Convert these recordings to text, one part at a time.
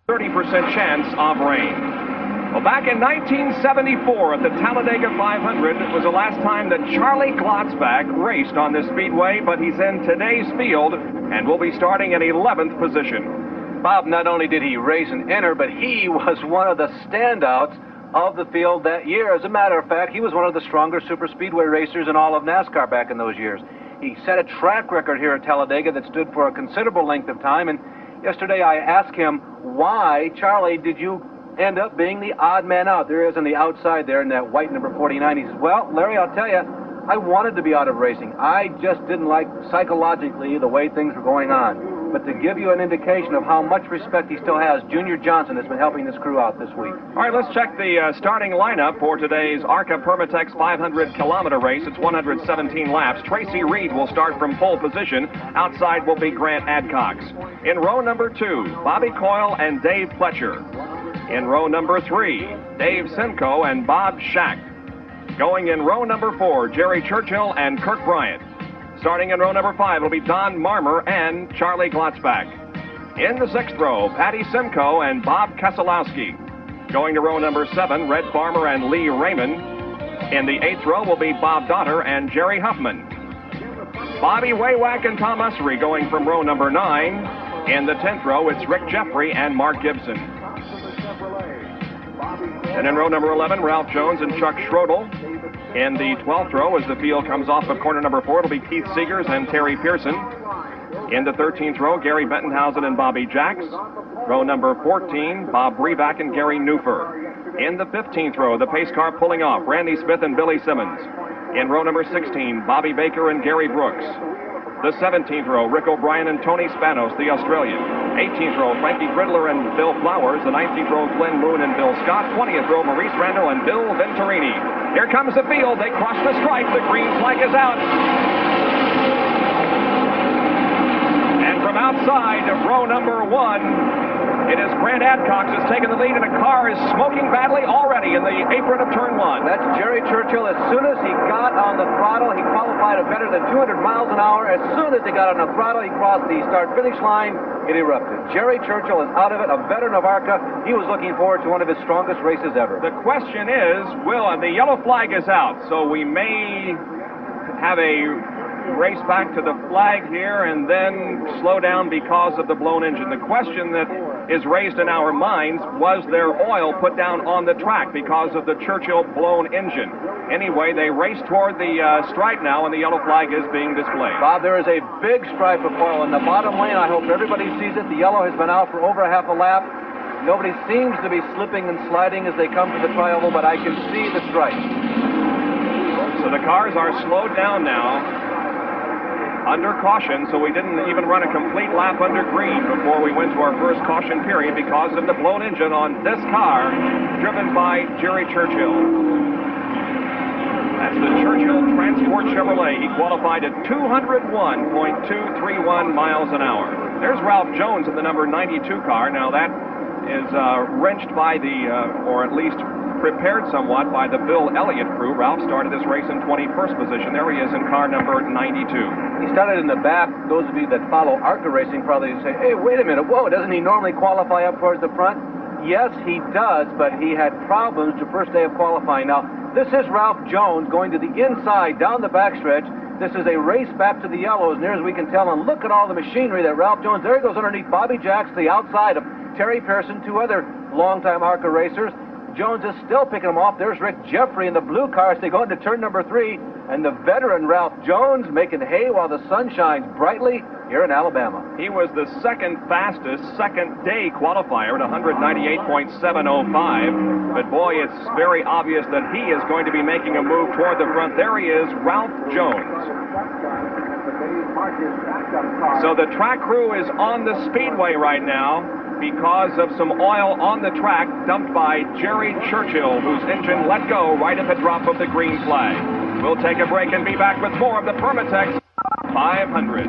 30% chance of rain. Well, back in 1974 at the Talladega 500, it was the last time that Charlie Glotzback raced on this speedway, but he's in today's field and will be starting in 11th position. Bob, not only did he race and enter, but he was one of the standouts of the field that year. As a matter of fact, he was one of the stronger super speedway racers in all of NASCAR back in those years. He set a track record here at Talladega that stood for a considerable length of time, and yesterday I asked him, why, Charlie, did you end up being the odd man out? There is on the outside there in that white number 49. He says, well, Larry, I'll tell you, I wanted to be out of racing. I just didn't like psychologically the way things were going on. But to give you an indication of how much respect he still has, Junior Johnson has been helping this crew out this week. All right, let's check the starting lineup for today's ARCA Permatex 500-kilometer race. It's 117 laps. Tracy Reed will start from pole position. Outside will be Grant Adcox. In row number 2, Bobby Coyle and Dave Fletcher. In row number 3, Dave Simcoe and Bob Schacht. Going in row number 4, Jerry Churchill and Kirk Bryant. Starting in row number 5 will be Don Marmer and Charlie Glotzback. In the 6th row, Patty Simcoe and Bob Keselowski. Going to row number 7, Red Farmer and Lee Raymond. In the 8th row will be Bob Dotter and Jerry Huffman. Bobby Waywack and Tom Ussery going from row number 9. In the 10th row, it's Rick Jeffrey and Mark Gibson. And in row number 11, Ralph Jones and Chuck Schrodel. In the 12th row, as the field comes off of corner number 4, it'll be Keith Seegers and Terry Pearson. In the 13th row, Gary Bettenhausen and Bobby Jacks. Row number 14, Bob Brevac and Gary Newfer. In the 15th row, the pace car pulling off, Randy Smith and Billy Simmons. In row number 16, Bobby Baker and Gary Brooks. The 17th row, Rick O'Brien and Tony Spanos, the Australian. 18th row, Frankie Gridler and Bill Flowers. The 19th row, Glenn Moon and Bill Scott. 20th row, Maurice Randall and Bill Venturini. Here comes the field. They cross the stripe. The green flag is out. And from outside of row number 1, it is Grant Adcox has taken the lead, and a car is smoking badly already in the apron of turn 1. That's Jerry Churchill. As soon as he got on the throttle, he qualified at better than 200 miles an hour. As soon as he got on the throttle, he crossed the start-finish line. It erupted. Jerry Churchill is out of it, a veteran of ARCA. He was looking forward to one of his strongest races ever. The question is, the yellow flag is out, so we may have a race back to the flag here and then slow down because of the blown engine. The question that is raised in our minds, was there oil put down on the track because of the Churchill blown engine? Anyway, they race toward the stripe now, and the yellow flag is being displayed. Bob, there is a big stripe of oil in the bottom lane. I hope everybody sees it. The yellow has been out for over half a lap. Nobody seems to be slipping and sliding as they come to the tri-oval, but I can see the stripe. So the cars are slowed down now, under caution, so we didn't even run a complete lap under green before we went to our first caution period because of the blown engine on this car driven by Jerry Churchill. That's the Churchill Transport Chevrolet. He qualified at 201.231 miles an hour. There's Ralph Jones in the number 92 car. Now that is wrenched by or at least prepared somewhat by the Bill Elliott crew. Ralph started this race in 21st position. There he is in car number 92. He started in the back. Those of you that follow ARCA racing probably say, hey, wait a minute, whoa, doesn't he normally qualify up towards the front? Yes, he does, but he had problems the first day of qualifying. Now, this is Ralph Jones going to the inside, down the backstretch. This is a race back to the yellow, as near as we can tell, and look at all the machinery that Ralph Jones, there he goes underneath Bobby Jacks, the outside of Terry Pearson, 2 other longtime ARCA racers. Jones is still picking them off. There's Rick Jeffrey in the blue car as they go into turn number 3. And the veteran Ralph Jones making hay while the sun shines brightly here in Alabama. He was the second fastest second-day qualifier at 198.705. But boy, it's very obvious that he is going to be making a move toward the front. There he is, Ralph Jones. So the track crew is on the speedway right now because of some oil on the track dumped by Jerry Churchill, whose engine let go right at the drop of the green flag. We'll take a break and be back with more of the Permatex 500.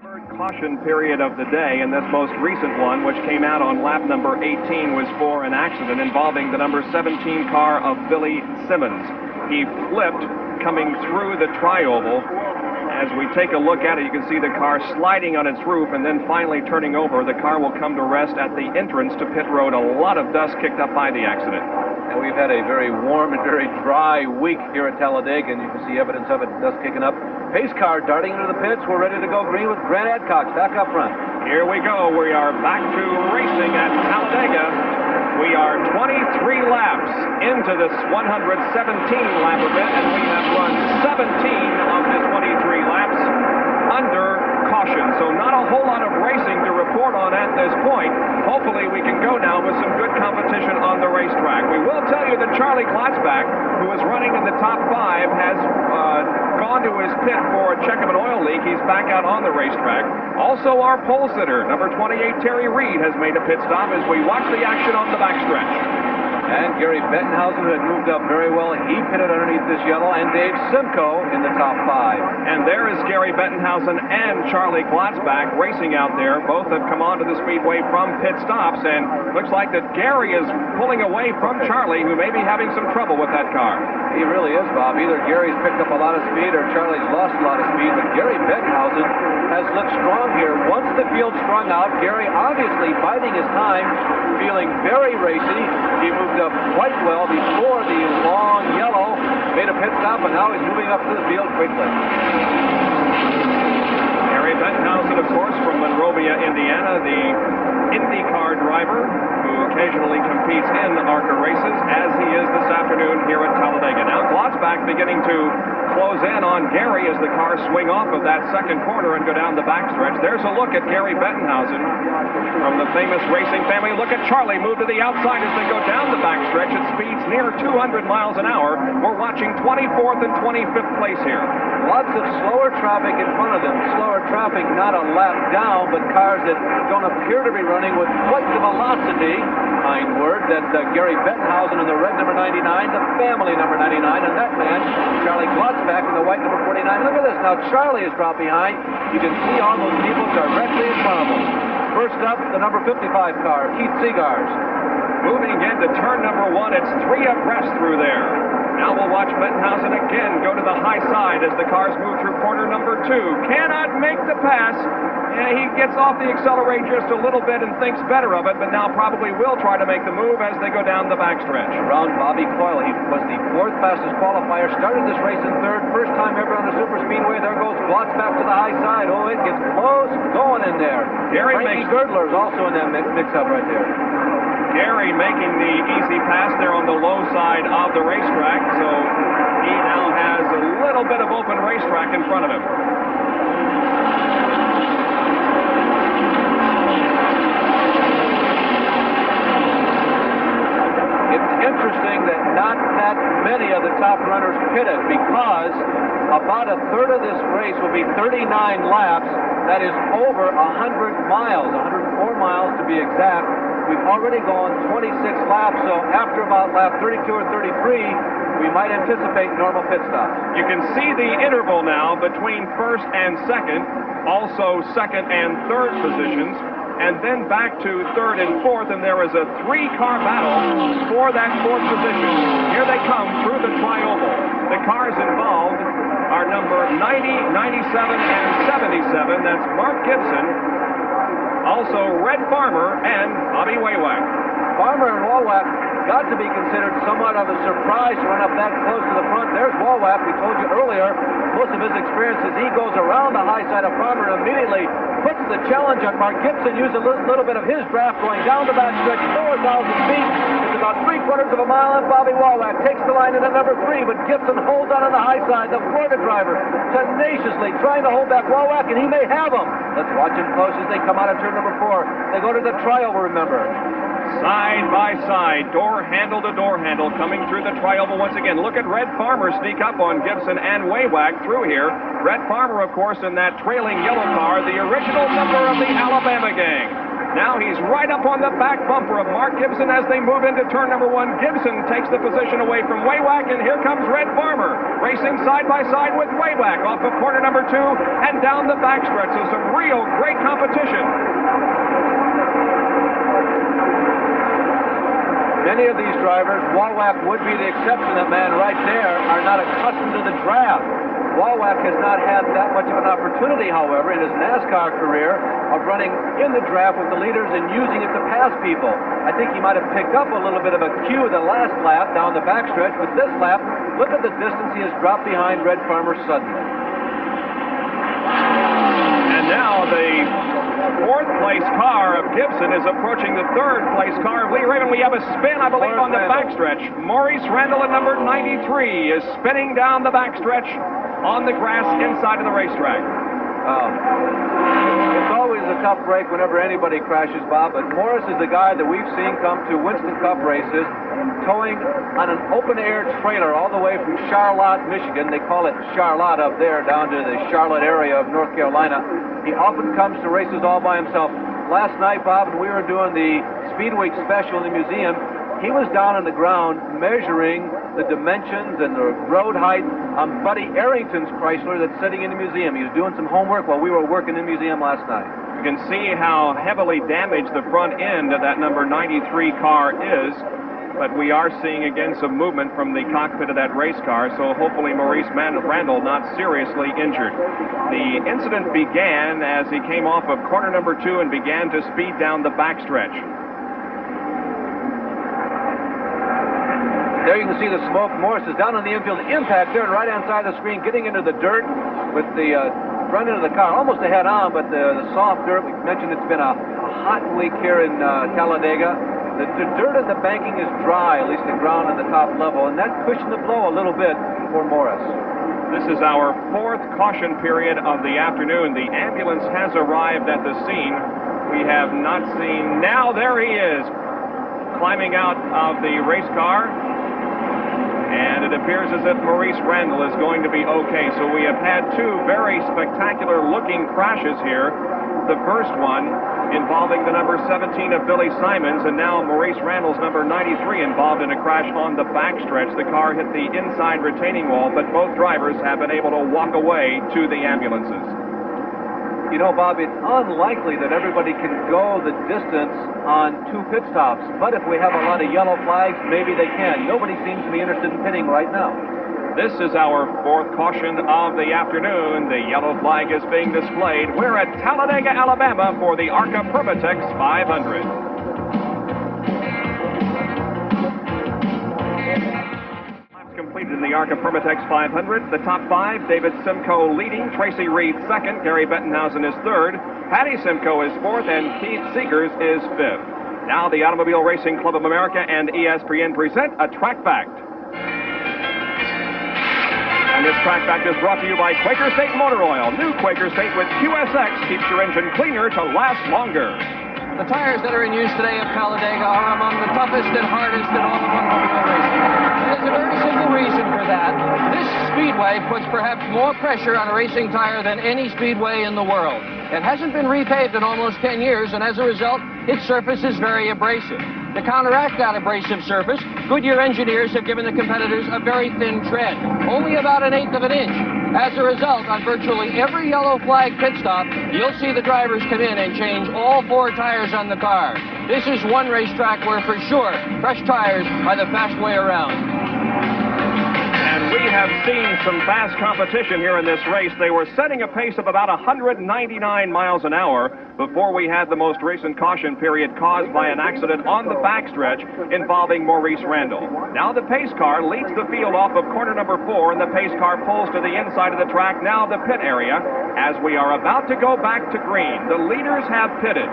Third caution period of the day, and this most recent one, which came out on lap number 18, was for an accident involving the number 17 car of Billy Simmons. He flipped coming through the tri-oval, As we take a look at it, you can see the car sliding on its roof and then finally turning over. The car will come to rest at the entrance to pit road. A lot of dust kicked up by the accident. And we've had a very warm and very dry week here at Talladega, and you can see evidence of it, dust kicking up. Pace car darting into the pits. We're ready to go green with Grant Adcox back up front. Here we go. We are back to racing at Talladega. We are 23 laps into this 117-lap event, and we have run 17 of the 23 laps under caution. So not a whole lot of racing to report on at this point. Hopefully we can go now with some good competition on the racetrack. We will tell you that Charlie Glotzback, who is running in the top 5, has gone to his pit for a check of an oil leak. He's back out on the racetrack. Also, our pole sitter, number 28, Terry Reed, has made a pit stop as we watch the action on the backstretch. And Gary Bettenhausen, who had moved up very well, he pitted underneath this yellow, and Dave Simcoe in the top 5. And there is Gary Bettenhausen and Charlie Glotzback racing out there. Both have come onto the speedway from pit stops, and looks like that Gary is pulling away from Charlie, who may be having some trouble with that car. He really is, Bob. Either Gary's picked up a lot of speed or Charlie's lost a lot of speed, but Gary Bettenhausen has looked strong here. Once the field's strung out, Gary obviously biding his time, feeling very racy. He moved up quite well before the long yellow, made a pit stop, and now he's moving up to the field quickly. Gary Bettenhausen, of course, from Monrovia, Indiana, the IndyCar driver who occasionally competes in ARCA races, as he is this afternoon here at Talladega. Now Glotzback beginning to close in on Gary as the cars swing off of that second corner and go down the backstretch. There's a look at Gary Bettenhausen from the famous racing family. Look at Charlie move to the outside as they go down the backstretch at speeds near 200 miles an hour. We're watching 24th and 25th place here. Lots of slower traffic in front of them. Slower traffic, not a lap down, but cars that don't appear to be running with quite the velocity, kind word, that Gary Bettenhausen in the red number 99, the family number 99, and that man, Charlie Glotzback, in the white number 49. Look at this. Now Charlie is dropped behind. You can see all those people directly in front of him. First up, the number 55 car, Keith Seegars. Moving into turn number 1, it's 3 abreast through there. Now we'll watch Bettenhausen again go to the high side as the cars move through corner number 2. Cannot make the pass. Yeah, he gets off the accelerator just a little bit and thinks better of it, but now probably will try to make the move as they go down the backstretch. Around Bobby Coyle, he was the 4th fastest qualifier, started this race in 3rd, first time ever on the super speedway. There goes Glotzback to the high side. Oh, it gets close, going in there. Frankie Girdler is also in that mix-up right there. Gary making the easy pass there on the low side of the racetrack, so he now has a little bit of open racetrack in front of him. It's interesting that not that many of the top runners pitted, because about a third of this race will be 39 laps. That is over 100 miles, 104 miles to be exact. We've already gone 26 laps, so after about lap 32 or 33, we might anticipate normal pit stops. You can see the interval now between first and second, also second and third positions, and then back to third and fourth, and there is a 3-car battle for that 4th position. Here they come through the tri-oval. The cars involved are number 90, 97, and 77. That's Mark Gibson. Also, Red Farmer and Bobby Waywack. Farmer and Wallwack got to be considered somewhat of a surprise to run up that close to the front. There's Wallwack. We told you earlier, most of his experiences, he goes around the high side of Farmer and immediately puts the challenge on Mark Gibson. Used a little bit of his draft going down the backstretch, 4,000 feet. It's about 3/4 of a mile, and Bobby Wallwack takes the line in at number 3, but Gibson holds on the high side. The Florida driver tenaciously trying to hold back Wallwack, and he may have him. Let's watch him close as they come out of turn number 4. They go to the tri-oval, remember. Side by side, door handle to door handle, coming through the tri-oval once again. Look at Red Farmer sneak up on Gibson and Waywack through here. Red Farmer, of course, in that trailing yellow car, the original member of the Alabama gang. Now he's right up on the back bumper of Mark Gibson as they move into turn number 1. Gibson takes the position away from Waywack, and here comes Red Farmer, racing side by side with Waywack off of corner number 2 and down the backstretch. So some real great competition. Many of these drivers, Wallwack would be the exception, that man right there, are not accustomed to the draft. Wawak has not had that much of an opportunity, however, in his NASCAR career of running in the draft with the leaders and using it to pass people. I think he might have picked up a little bit of a cue the last lap down the backstretch, but this lap, look at the distance he has dropped behind Red Farmer suddenly. And now the fourth-place car of Gibson is approaching the third-place car of Lee Raven. We have a spin, I believe, on the backstretch. Maurice Randall at number 93 is spinning down the backstretch on the grass inside of the racetrack. It's always a tough break whenever anybody crashes, Bob, but Morris is the guy that we've seen come to Winston Cup races towing on an open-air trailer all the way from Charlotte, Michigan. They call it Charlotte up there, down to the Charlotte area of North Carolina. He often comes to races all by himself. Last night, Bob, when we were doing the Speedweek special in the museum, he was down on the ground measuring the dimensions and the road height on Buddy Arrington's Chrysler that's sitting in the museum. He was doing some homework while we were working in the museum last night. You can see how heavily damaged the front end of that number 93 car is, but we are seeing again some movement from the cockpit of that race car, so hopefully Maurice Randall not seriously injured. The incident began as he came off of corner number 2 and began to speed down the backstretch. There you can see the smoke. Morris is down on the infield. Impact there, right-hand side of the screen, getting into the dirt with the front end of the car, almost a head-on, but the soft dirt. We mentioned it's been a hot week here in Talladega. The dirt in the banking is dry, at least the ground on the top level, and that cushioned the blow a little bit for Morris. This is our fourth caution period of the afternoon. The ambulance has arrived at the scene. We have not seen... Now there he is, climbing out of the race car. And it appears as if Maurice Randall is going to be okay. So we have had two very spectacular-looking crashes here. The first one involving the number 17 of Billy Simons, and now Maurice Randall's number 93 involved in a crash on the backstretch. The car hit the inside retaining wall, but both drivers have been able to walk away to the ambulances. You know, Bob, it's unlikely that everybody can go the distance on 2 pit stops, but if we have a lot of yellow flags, maybe they can. Nobody seems to be interested in pitting right now. This is our fourth caution of the afternoon. The yellow flag is being displayed. We're at Talladega, Alabama for the ARCA Permatex 500. Completed in the ARCA Permatex 500. The top 5, David Simcoe leading, Tracy Reed second, Gary Bettenhausen is third, Patty Simcoe is fourth, and Keith Seegers is fifth. Now the Automobile Racing Club of America and ESPN present a Track Fact. And this Track Fact is brought to you by Quaker State Motor Oil. New Quaker State with QSX keeps your engine cleaner to last longer. The tires that are in use today at Talladega are among the toughest and hardest in all of automobile racing. There's a very simple reason for that. This speedway puts perhaps more pressure on a racing tire than any speedway in the world. It hasn't been repaved in almost 10 years, and as a result, its surface is very abrasive. To counteract that abrasive surface, Goodyear engineers have given the competitors a very thin tread, only about 1/8 of an inch. As a result, on virtually every yellow flag pit stop, you'll see the drivers come in and change all 4 tires on the car. This is one racetrack where, for sure, fresh tires are the fast way around. And we have seen some fast competition here in this race. They were setting a pace of about 199 miles an hour before we had the most recent caution period caused by an accident on the backstretch involving Maurice Randall. Now the pace car leads the field off of corner number 4, and the pace car pulls to the inside of the track, now the pit area, as we are about to go back to green. The leaders have pitted.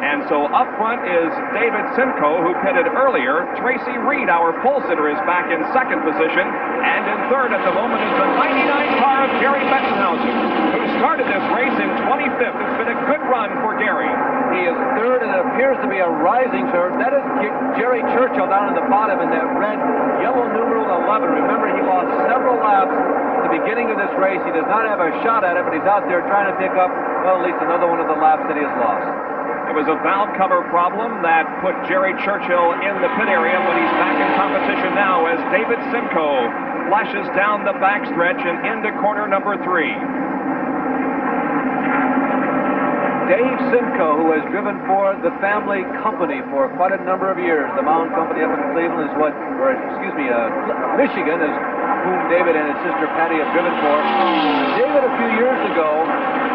And so up front is David Simcoe, who pitted earlier. Tracy Reed, our pole sitter, is back in second position. And in third at the moment is the 99 car of Gary Bettenhausen, who started this race in 25th. It's been a good run for Gary. He is third, and it appears to be a rising third. That is Jerry Churchill down in the bottom in that red, yellow numeral 11. Remember, he lost several laps at the beginning of this race. He does not have a shot at it, but he's out there trying to pick up, well, at least another one of the laps that he has lost. It was a valve cover problem that put Jerry Churchill in the pit area, but he's back in competition now as David Simcoe flashes down the backstretch and into corner number 3. Dave Simcoe, who has driven for the family company for quite a number of years. The Mound Company up in Cleveland is Michigan is whom David and his sister Patty have driven for. David, a few years ago,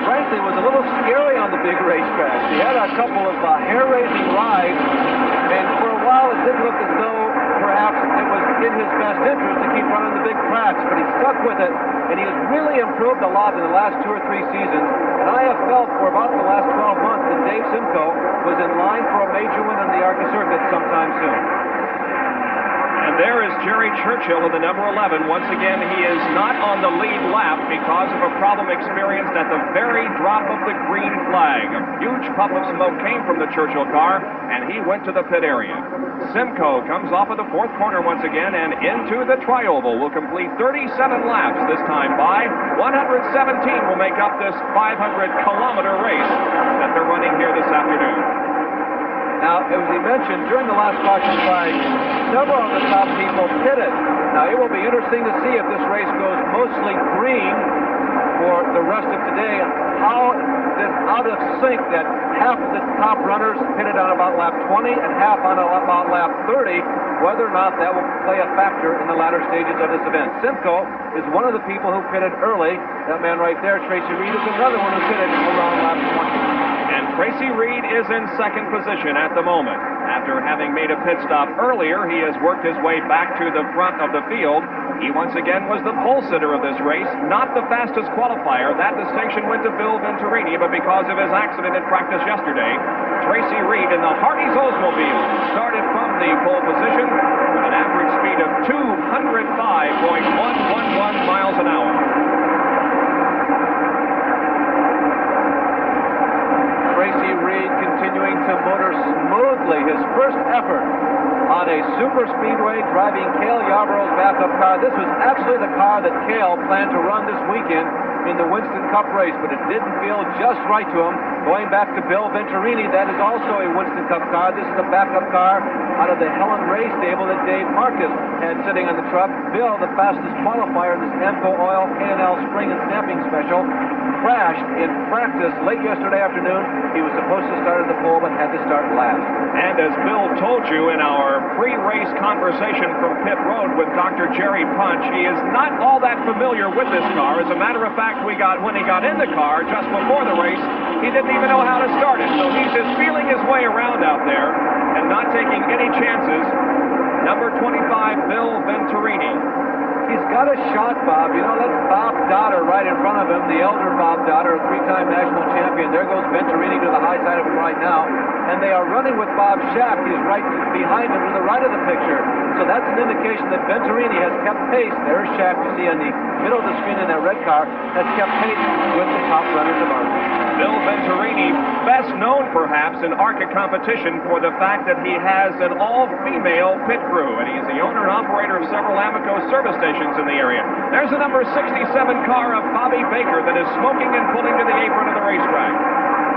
frankly, was a little scary on the big racetracks. He had a couple of hair-raising rides, and for a while it didn't look as though perhaps it was in his best interest to keep running the big tracks, but he stuck with it, and he has really improved a lot in the last 2 or 3 seasons. And I have felt for about the last 12 months that Dave Simcoe was in line for a major win on the ARCA circuit sometime soon. And there is Jerry Churchill in the number 11. Once again, he is not on the lead lap because of a problem experienced at the very drop of the green flag. A huge puff of smoke came from the Churchill car, and he went to the pit area. Simcoe comes off of the 4th corner once again and into the tri-oval. Will complete 37 laps this time by. 117 will make up this 500-kilometer race that they're running here this afternoon. Now, as we mentioned, during the last caution flag, several of the top people pitted. Now, it will be interesting to see if this race goes mostly green for the rest of today. How this out of sync that half of the top runners pitted on about lap 20 and half on about lap 30, whether or not that will play a factor in the latter stages of this event. Simcoe is one of the people who pitted early. That man right there, Tracy Reed, is another one who pitted around lap 20. And Tracy Reed is in 2nd position at the moment. After having made a pit stop earlier, he has worked his way back to the front of the field. He once again was the pole sitter of this race, not the fastest qualifier. That distinction went to Bill Venturini, but because of his accident in practice yesterday, Tracy Reed in the Hardee's Oldsmobile started from the pole position with an average speed of 205.111 miles an hour. Tracy Reed continuing to motor smoothly. His first effort on a super speedway driving Cale Yarborough's backup car. This was actually the car that Cale planned to run this weekend in the Winston Cup race, but it didn't feel just right to him. Going back to Bill Venturini, that is also a Winston Cup car. This is the backup car out of the Helen Ray stable that Dave Marcus had sitting on the truck. Bill, the fastest qualifier in this Amco Oil K&L Spring and Stamping Special, crashed in practice late yesterday afternoon. He was supposed to start at the pole, but had to start last. And as Bill told you in our pre-race conversation from pit road with Dr. Jerry Punch, he is not all that familiar with this car. As a matter of fact, when he got in the car just before the race, he didn't even know how to start it. So he's just feeling his way around out there and not taking any chances. Number 25, Bill Venturini. He's got a shot, Bob. You know, that's Bob Dotter right in front of him, the elder Bob Dotter, a 3-time national champion. There goes Venturini to the high side of him right now. And they are running with Bob Schacht. He's right behind him to the right of the picture. So that's an indication that Venturini has kept pace. There's Schacht, you see on the middle of the screen in that red car, has kept pace with the top runners of ARCA. Bill Venturini, best known perhaps in ARCA competition for the fact that he has an all-female pit crew, and he's the owner and operator of several Amoco service stations in the area. There's the number 67 car of Bobby Baker that is smoking and pulling to the apron of the racetrack.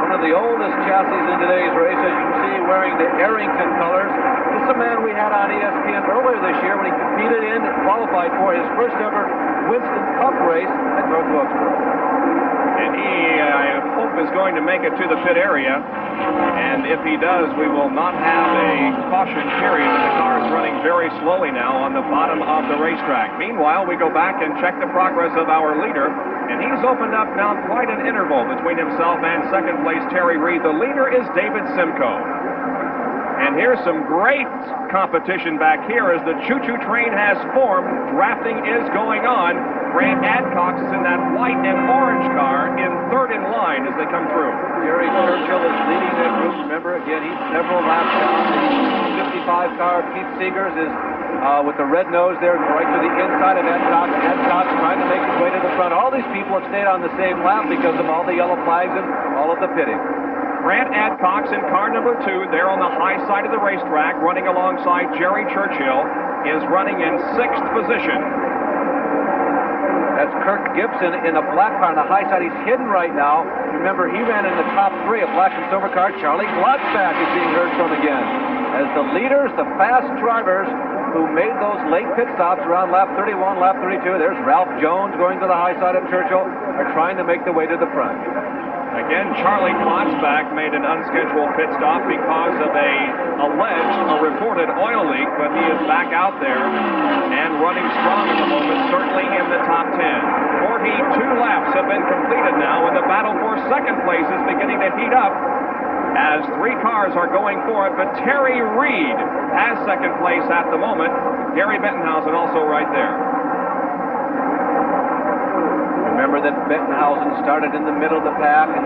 One of the oldest chassis in today's race, as you can see, wearing the Arrington colors. This is a man we had on ESPN earlier this year when he competed in and qualified for his first ever Winston Cup race at North Wilkesboro. And he, I hope, is going to make it to the pit area. And if he does, we will not have a caution period. The car is running very slowly now on the bottom of the racetrack. Meanwhile, we go back and check the progress of our leader. And he's opened up now quite an interval between himself and second place Terry Reed. The leader is David Simcoe. And here's some great competition back here as the choo-choo train has formed. Drafting is going on. Grant Adcox is in that white and orange car in 3rd in line as they come through. Jerry Churchill is leading that group. Remember, again, he's several laps down. The 55 car, Pete Seegers, is with the red nose there, right to the inside of Adcox. Adcox trying to make his way to the front. All these people have stayed on the same lap because of all the yellow flags and all of the pitting. Grant Adcox in car number 2, there on the high side of the racetrack, running alongside Jerry Churchill, is running in 6th position. That's Kirk Gibson in a black car on the high side. He's hidden right now. Remember, he ran in the top 3, a black and silver car. Charlie Glotzback is being heard from again. As the leaders, the fast drivers who made those late pit stops around lap 31, lap 32, there's Ralph Jones going to the high side of Churchill, are trying to make the way to the front. Again, Charlie Klotzbach made an unscheduled pit stop because of a reported oil leak, but he is back out there and running strong at the moment, certainly in the top 10. 42 laps have been completed now, and the battle for second place is beginning to heat up as 3 cars are going for it, but Terry Reed has second place at the moment. Gary Bettenhausen also right there. Remember that Bettenhausen started in the middle of the pack and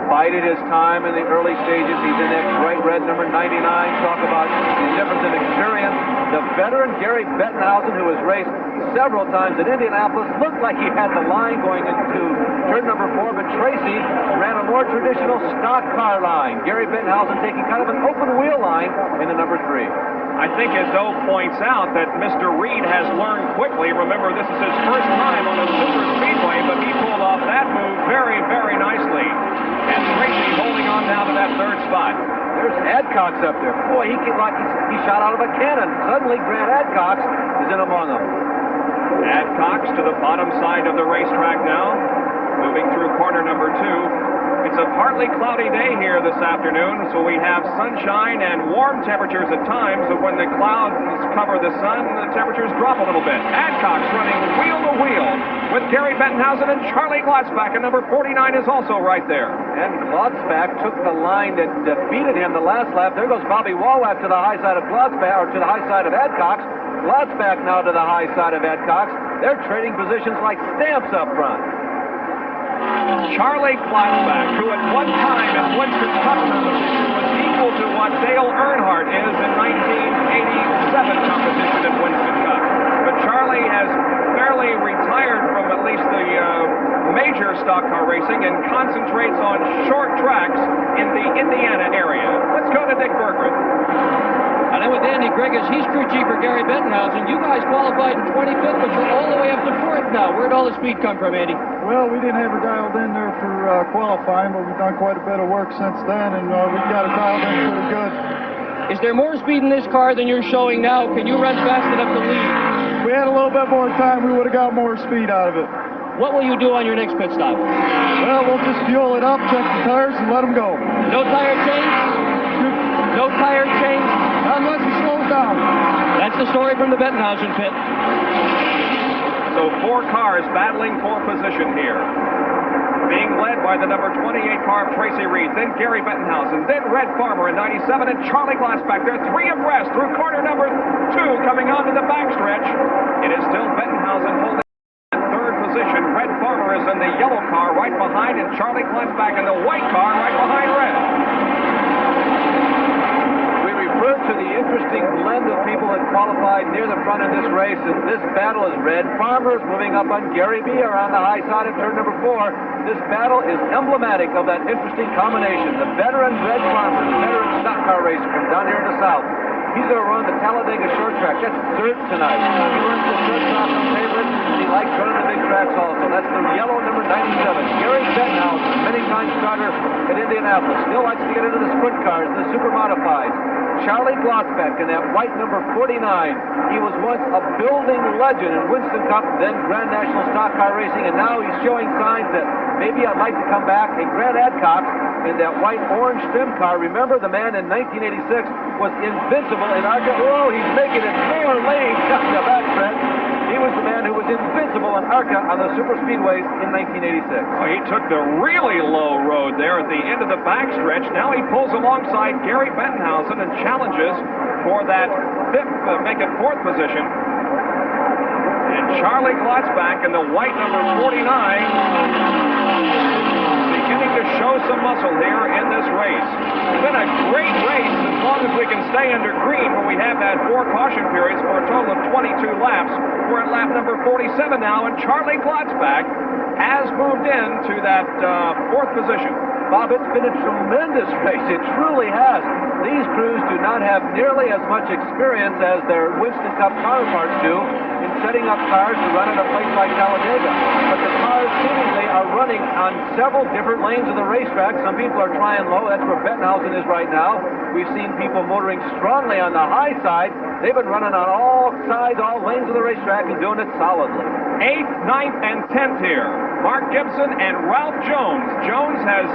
bided his time in the early stages. He's in that bright red number 99. Talk about the difference in experience. The veteran Gary Bettenhausen, who has raced several times at Indianapolis, looked like he had the line going into turn number 4, but Tracy ran a more traditional stock car line. Gary Bettenhausen taking kind of an open wheel line in the number 3. I think, as Doe points out, that Mr. Reed has learned quickly. Remember, this is his first time on a super speedway, but he pulled off that move very, very nicely. And Tracy holding on now to that 3rd spot. There's Adcox up there. Boy, he shot out of a cannon. Suddenly, Grant Adcox is in among them. Adcox to the bottom side of the racetrack now, moving through corner number 2. It's a partly cloudy day here this afternoon, so we have sunshine and warm temperatures at times, but when the clouds cover the sun, the temperatures drop a little bit. Adcox running wheel to wheel with Gary Bettenhausen, and Charlie Klotzbach, and number 49 is also right there. And Klotzbach took the line that defeated him the last lap. There goes Bobby Wallach to the high side of Klotzbach, or to the high side of Adcox. Klotzbach now to the high side of Adcox. They're trading positions like stamps up front. Charlie Klotzbach, who at one time in Winston Cup competition was equal to what Dale Earnhardt is in 1987 competition at Winston Cup. But Charlie has fairly retired from at least the major stock car racing and concentrates on short tracks in the Indiana area. Let's go to Dick Berggren. And then with Andy Grigas, he's crew chief for Gary Bettenhausen. You guys qualified in 25th, but you're all the way up to 4th now. Where'd all the speed come from, Andy? Well, we didn't have her dialed in there for qualifying, but we've done quite a bit of work since then, and we got it dialed in pretty good. Is there more speed in this car than you're showing now? Can you run fast enough to lead? If we had a little bit more time, we would have got more speed out of it. What will you do on your next pit stop? Well, we'll just fuel it up, check the tires, and let them go. No tire change? No tire change? Unless he slows down. That's the story from the Bettenhausen pit. So 4 cars battling for position here. Being led by the number 28 car of Tracy Reed, then Gary Bettenhausen, then Red Farmer in 97, and Charlie Klotzbach. They're 3 abreast through corner number 2, coming onto the backstretch. It is still Bettenhausen holding that 3rd position. Red Farmer is in the yellow car right behind, and Charlie Klotzbach in the white car right behind Red. To the interesting blend of people that qualified near the front of this race, and this battle is Red Farmers moving up on Gary B around the high side of turn number 4. This battle is emblematic of that interesting combination. The veteran Red Farmers, the veteran stock car racer from down here in the south. He's going to run the Talladega short track. That's dirt tonight. He runs the dirt track on favorite, and he likes running the big tracks also. That's the yellow number 97. Gary Bettenhausen, many-time starter at Indianapolis. Still likes to get into the sprint cars, the super modifieds. Charlie Klotzbach in that white number 49. He was once a building legend in Winston Cup, then Grand National Stock Car Racing, and now he's showing signs that maybe I'd like to come back. And Grant Adcox in that white-orange trim car. Remember, the man in 1986 was invincible in ARCA. Oh, he's making it 4 lanes down the backstretch. He was the man who was invincible in ARCA on the super speedways in 1986. Well, he took the really low road there at the end of the backstretch. Now he pulls alongside Gary Bettenhausen and challenges for that 5th, make it 4th position. And Charlie Klotzbach in the white number 49 beginning to show some muscle here in this race. It's been a great race as long as we can stay under green, when we have had 4 caution periods for a total of 22 laps. We're at lap number 47 now, and Charlie Klotzbach has moved into that 4th position. Bob, it's been a tremendous race. It truly has. These crews do not have nearly as much experience as their Winston Cup counterparts do in setting up cars to run at a place like Talladega. But the cars seemingly are running on several different lanes of the racetrack. Some people are trying low. That's where Bettenhausen is right now. We've seen people motoring strongly on the high side. They've been running on all sides, all lanes of the racetrack, and doing it solidly. 8th, 9th, and 10th here. Mark Gibson and Ralph Jones. Jones has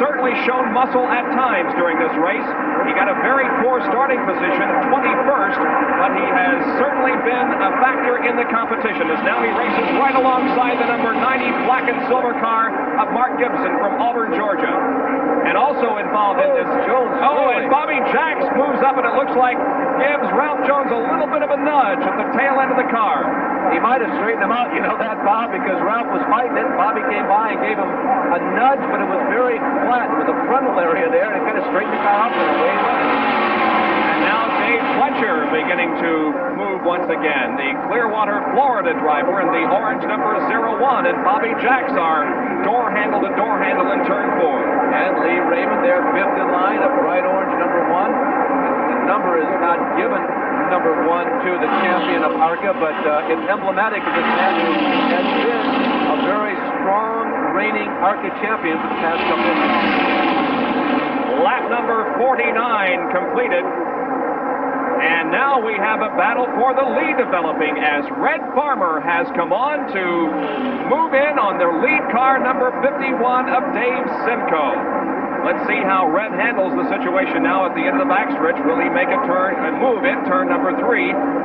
certainly shown muscle at times during this race. He got a very poor starting position, 21st, but he has certainly been a factor in the competition, as now he races right alongside the number 90 black and silver car of Mark Gibson from Auburn, Georgia. And also involved in this, and Bobby Jacks moves up, and it looks like gives Ralph Jones a little bit of a nudge at the tail end of the car. He might have straightened him out, you know that, Bob, because Ralph was fighting it. Bobby came by and gave him a nudge, but it was very flat. It was a frontal area there, and it kind of straightened the car up in a way. And now Dave Fletcher beginning to move once again. The Clearwater, Florida driver in the orange number 01, and Bobby Jacks are door handle to door handle in turn 4. And Lee Raymond there, 5th in line, a bright orange number 1. The number is not given number 1 to the champion of ARCA, but it's emblematic of this man who has been a very strong reigning ARCA champion for the past couple of years. Lap number 49 completed. And now we have a battle for the lead developing as Red Farmer has come on to move in on their lead car, number 51 of Dave Simcoe. Let's see how Red handles the situation now at the end of the backstretch. Will he make a turn and move in turn number 3?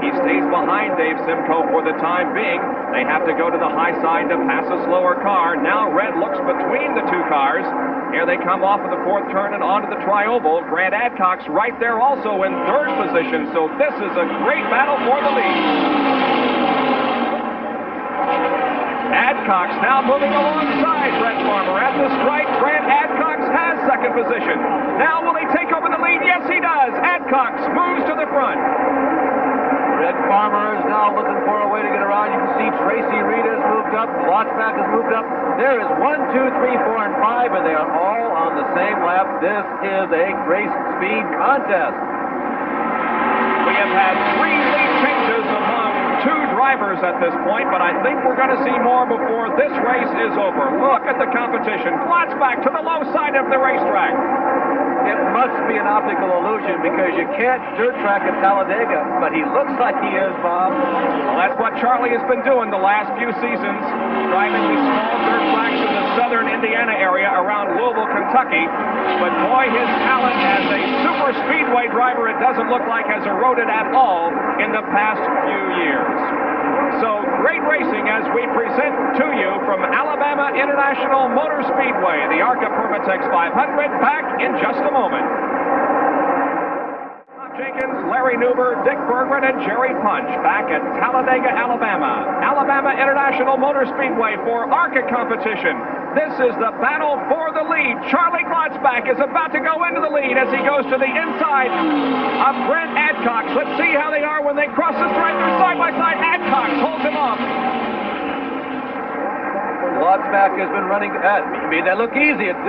He stays behind Dave Simcoe for the time being. They have to go to the high side to pass a slower car. Now Red looks between the two cars. Here they come off of the 4th turn and onto the tri-oval. Grant Adcock's right there also in 3rd position. So this is a great battle for the lead. Adcock's now moving alongside Red Farmer at the stripe. Grant Adcock's has 2nd position. Now will he take over the lead? Yes, he does. Adcock's moves to the front. Red Farmer is now looking for a way to get around. You can see Tracy Reed has moved up. Glotzback has moved up. There is 1, 2, 3, 4, and 5, and they are all on the same lap. This is a race speed contest. We have had 3 lead changes among 2 drivers at this point, but I think we're going to see more before this race is over. Look at the competition. Glotzback to the low side of the racetrack. It must be an optical illusion because you can't dirt track at Talladega, but he looks like he is, Bob. Well, that's what Charlie has been doing the last few seasons, driving these small dirt tracks in the southern Indiana area around Louisville, Kentucky. But boy, his talent as a super speedway driver, it doesn't look like has eroded at all in the past few years. So great racing as we present to you from Alabama International Motor Speedway, the ARCA Permatex 500, back in just a moment. Bob Jenkins, Larry Newber, Dick Berggren, and Jerry Punch back at Talladega, Alabama. Alabama International Motor Speedway for ARCA competition. This is the battle for the lead. Charlie Glotzback is about to go into the lead as he goes to the inside of Brent Adcock. Let's see how they are when they cross the stripe. They're side by side. Adcock holds him off. Glotzback has been running. Made that look easy. It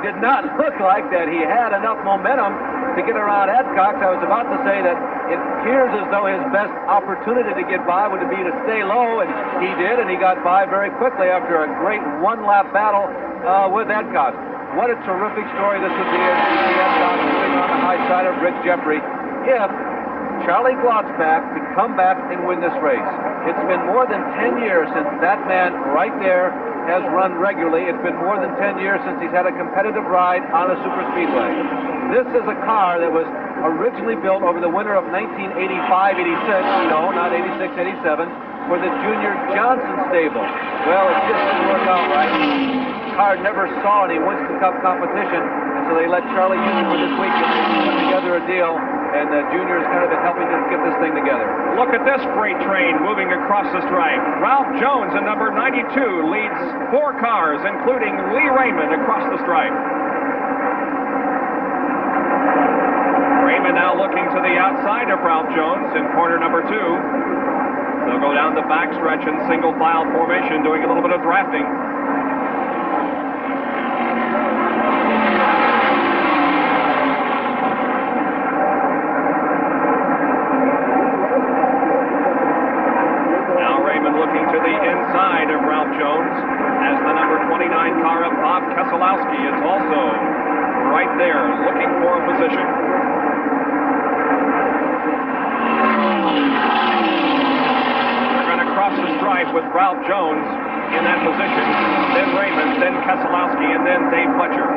did not look like that he had enough momentum to get around Adcock. I was about to say that it appears as though his best opportunity to get by would be to stay low, and he did, and he got by very quickly after a great one-lap battle with Adcock. What a terrific story this would be as Adcock sitting on the high side of Rick Jeffrey if Charlie Glotzback could come back and win this race. It's been more than 10 years since that man right there has run regularly. It's been more than 10 years since he's had a competitive ride on a super speedway. This is a car that was originally built over the winter of 1985-86, no, not 86-87, for the Junior Johnson stable. Well, it just didn't work out right. The car never saw any Winston Cup competition, and so they let Charlie use it for this weekend and put together a deal, and the Junior has kind of been helping them get this thing together. Look at this freight train moving across the stripe. Ralph Jones in number 92 leads 4 cars, including Lee Raymond, across the stripe. Raymond now looking to the outside of Ralph Jones in corner number 2. They'll go down the backstretch in single file formation, doing a little bit of drafting. Now Raymond looking to the inside of Ralph Jones as the number 29 car of Bob Keselowski is also right there looking for a position. across the stripe with Ralph Jones in that position. Then Raymond, then Keselowski, and then Dave Fletcher.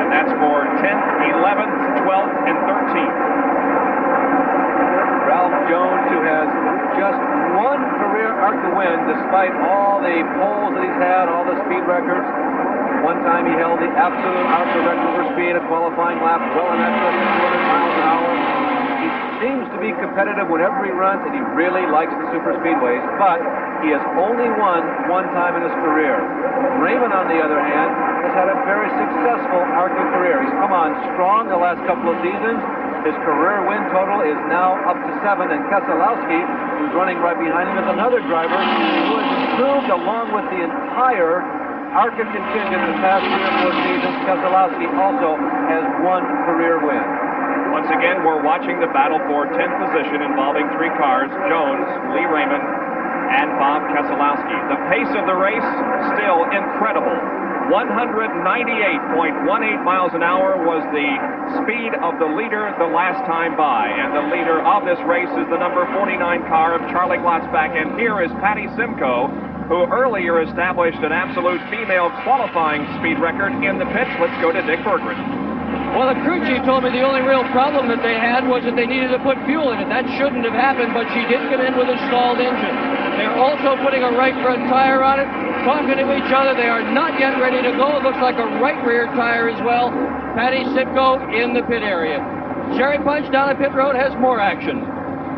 And that's for 10th, 11th, 12th, and 13th. Ralph Jones, who has just one career ARCA win, despite all the poles that he's had, all the speed records. One time he held the absolute ARCA record for speed, a qualifying lap well in excess of 200 miles an hour. He seems to be competitive whenever he runs, and he really likes the super speedways, but he has only won one time in his career. Raymond, on the other hand, has had a very successful ARCA career. He's come on strong the last couple of seasons. His career win total is now up to 7, and Keselowski, who's running right behind him, is another driver who has improved along with the entire ARCA contingent the past 3 or 4 seasons. Keselowski also has one career win. Once again, we're watching the battle for 10th position involving 3 cars, Jones, Lee Raymond, and Bob Keselowski. The pace of the race, still incredible. 198.18 miles an hour was the speed of the leader the last time by. And the leader of this race is the number 49 car of Charlie Glotzback. And here is Patty Simcoe, who earlier established an absolute female qualifying speed record in the pits. Let's go to Dick Berggren. Well, the crew chief told me the only real problem that they had was that they needed to put fuel in it. That shouldn't have happened, but she did come in with a stalled engine. They're also putting a right front tire on it, talking to each other. They are not yet ready to go. It looks like a right rear tire as well. Patty Simcoe in the pit area. Jerry Punch down at pit road has more action.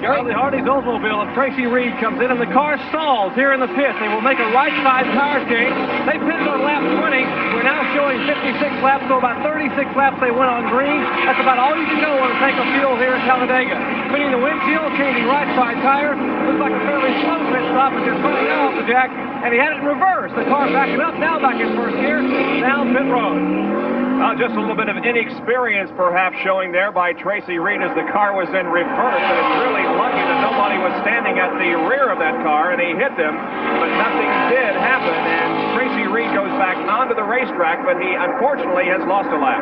Well, the Hardee's Oldsmobile of Tracy Reed comes in, and the car stalls here in the pit. They will make a right-side tire change. They pitted on lap 20. We're now showing 56 laps, so about 36 laps they went on green. That's about all you can go on a tank of fuel here at Talladega. Cleaning the windshield, changing right-side tire. Looks like a fairly slow pit stop, but just running off the jack, and he had it in reverse. The car backing up, now back in first gear, down pit road. Just a little bit of inexperience perhaps showing there by Tracy Reed as the car was in reverse, and it's really lucky that nobody was standing at the rear of that car and he hit them, but nothing did happen, and Tracy Reed goes back onto the racetrack, but he unfortunately has lost a lap.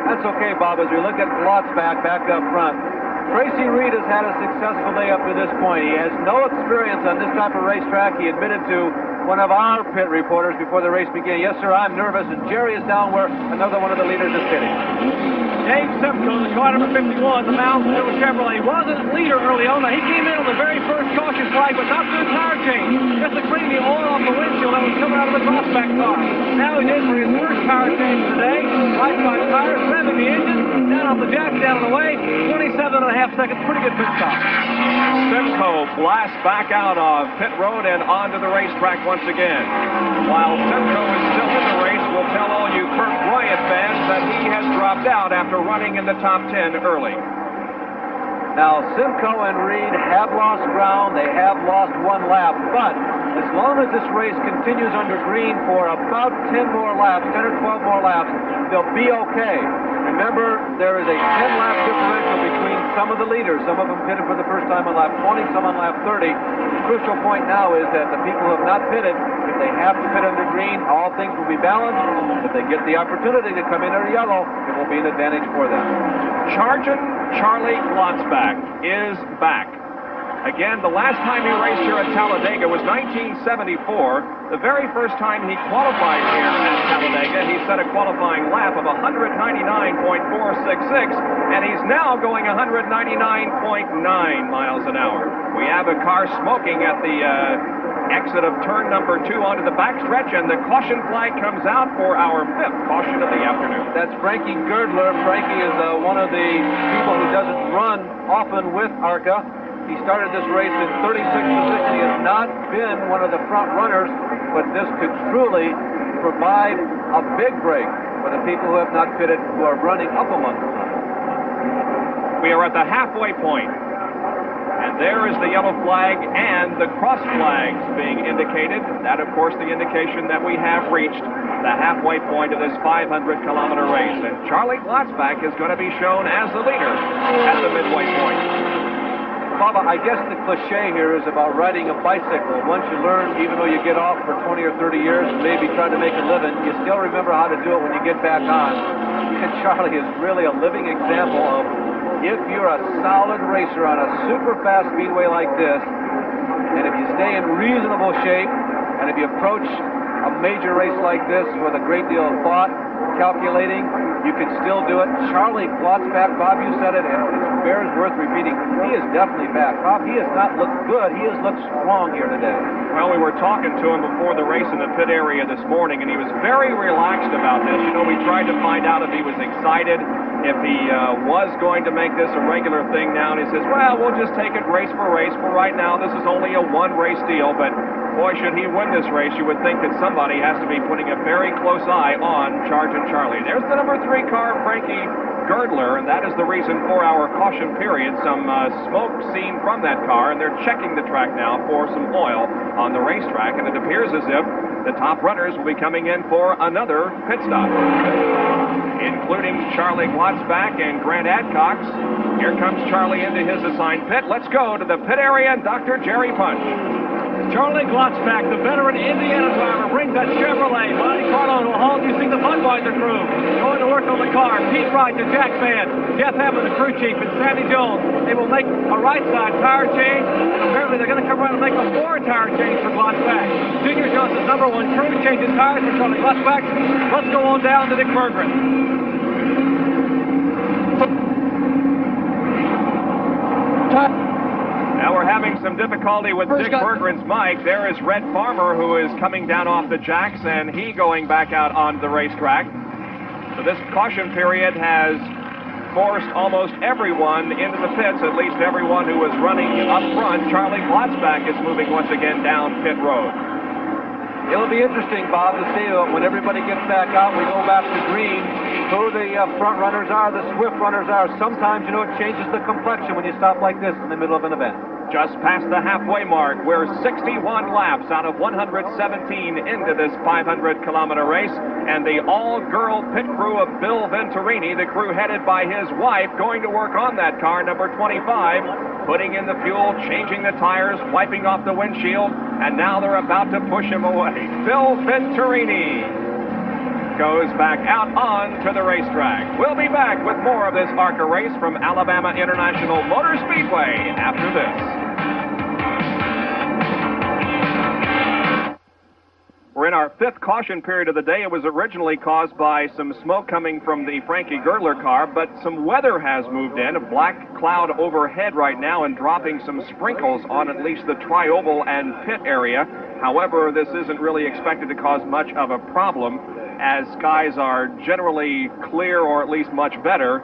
That's okay, Bob, as we look at Glotzback back up front. Tracy Reed has had a successful day up to this point. He has no experience on this type of racetrack. He admitted to one of our pit reporters before the race began, "Yes, sir, I'm nervous," and Jerry is down where another one of the leaders is pitting. Dave Simcoe, the car number 51, the Moundsville Chevrolet, wasn't leader early on. Now, he came in on the very first caution flag, but not for a tire change, just to clean the oil off the windshield that was coming out of the Glotzback car. Now he did for his first tire change today. Right side tire, revving the engine, down off the jack, down and away. 27.5 seconds, pretty good pit stop. Simcoe blasts back out of pit road and onto the racetrack once again. While Simcoe is still in the race, we'll tell all you Kurt Bryant fans that he has dropped out after running in the top 10 early. Now, Simcoe and Reed have lost ground. They have lost one lap, but as long as this race continues under green for about 10 more laps, 10 or 12 more laps, they'll be okay. Remember, there is a 10-lap differential between some of the leaders. Some of them pitted for the first time on lap 20, some on lap 30. The crucial point now is that the people who have not pitted, if they have to pit under green, all things will be balanced. If they get the opportunity to come in under yellow, it will be an advantage for them. Charging Charlie Glotzback is back. Again, the last time he raced here at Talladega was 1974. The very first time he qualified here at Talladega, he set a qualifying lap of 199.466, and he's now going 199.9 miles an hour. We have a car smoking at the exit of turn number 2 onto the backstretch, and the caution flag comes out for our 5th caution of the afternoon. That's Frankie Girdler. Frankie is one of the people who doesn't run often with ARCA. He started this race in 36th position. He has not been one of the front runners, but this could truly provide a big break for the people who have not pitted, who are running up among the front. We are at the halfway point, and there is the yellow flag and the cross flags being indicated. That, of course, the indication that we have reached the halfway point of this 500-kilometer race, and Charlie Glotzback is going to be shown as the leader at the midway point. Bubba, I guess the cliche here is about riding a bicycle. Once you learn, even though you get off for 20 or 30 years and maybe try to make a living, you still remember how to do it when you get back on. And Charlie is really a living example of if you're a solid racer on a super fast speedway like this, and if you stay in reasonable shape, and if you approach a major race like this with a great deal of thought, calculating, you can still do it. Charlie Glotzback, Bob, you said it, and it bears worth repeating. He is definitely back. Bob, he has not looked good. He has looked strong here today. Well, we were talking to him before the race in the pit area this morning, and he was very relaxed about this. You know, we tried to find out if he was excited, if he was going to make this a regular thing now, and he says, well, we'll just take it race for race. For right now, this is only a one-race deal, but boy, should he win this race, you would think that somebody has to be putting a very close eye on Charging Charlie. There's the number 3 car, Frankie Girdler, and that is the reason for our caution period. Some smoke seen from that car, and they're checking the track now for some oil on the racetrack, and it appears as if the top runners will be coming in for another pit stop, including Charlie Glotzback and Grant Adcox. Here comes Charlie into his assigned pit. Let's go to the pit area and Dr. Jerry Punch. Charlie Glotzback, the veteran Indiana driver, brings that Chevrolet. Monte Carlo will halt. You see the Budweiser crew going to work on the car. Pete Wright, the Jack Fan, Jeff Hammond, the crew chief, and Sandy Jones. They will make a right side tire change, and apparently they're going to come around and make a 4 tire change for Glotzback. Junior Johnson's number 1 crew changing tires for Charlie Glotzback. Let's go on down to Dick Berggren. Now we're having some difficulty with Dick Berggren's mic. There is Red Farmer, who is coming down off the jacks, and he going back out onto the racetrack. So this caution period has forced almost everyone into the pits, at least everyone who was running up front. Charlie Glotzback is moving once again down pit road. It'll be interesting, Bob, to see when everybody gets back out, we go back to green, who the front runners are, the swift runners are. Sometimes, you know, it changes the complexion when you stop like this in the middle of an event. Just past the halfway mark, we're 61 laps out of 117 into this 500-kilometer race, and the all-girl pit crew of Bill Venturini, the crew headed by his wife, going to work on that car, number 25, putting in the fuel, changing the tires, wiping off the windshield, and now they're about to push him away. Bill Venturini goes back out onto the racetrack. We'll be back with more of this ARCA race from Alabama International Motor Speedway after this. We're in our 5th caution period of the day. It was originally caused by some smoke coming from the Frankie Girdler car, but some weather has moved in, a black cloud overhead right now and dropping some sprinkles on at least the tri-oval and pit area. However, this isn't really expected to cause much of a problem, as skies are generally clear, or at least much better,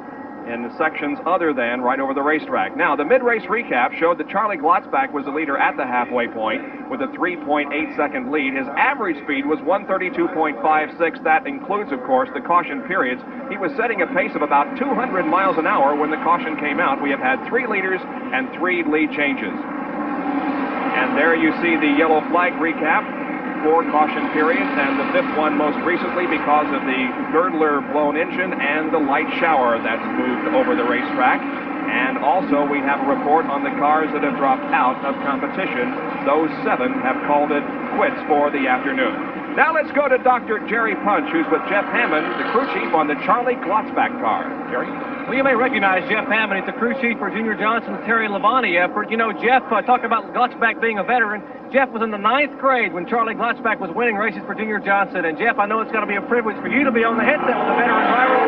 in the sections other than right over the racetrack. Now, the mid-race recap showed that Charlie Glotzback was the leader at the halfway point with a 3.8-second lead. His average speed was 132.56. That includes, of course, the caution periods. He was setting a pace of about 200 miles an hour when the caution came out. We have had 3 leaders and 3 lead changes. And there you see the yellow flag recap. 4 caution periods, and the 5th one most recently because of the Girdler blown engine and the light shower that's moved over the racetrack. And also we have a report on the cars that have dropped out of competition. Those 7 have called it quits for the afternoon. Now let's go to Dr. Jerry Punch, who's with Jeff Hammond, the crew chief on the Charlie Glotzback car. Jerry? Well, you may recognize Jeff Hammond. He's the crew chief for Junior Johnson's Terry Labonte effort. You know, Jeff, talk about Glotzback being a veteran. Jeff was in the 9th grade when Charlie Glotzback was winning races for Junior Johnson. And, Jeff, I know it's going to be a privilege for you to be on the headset with a veteran driver.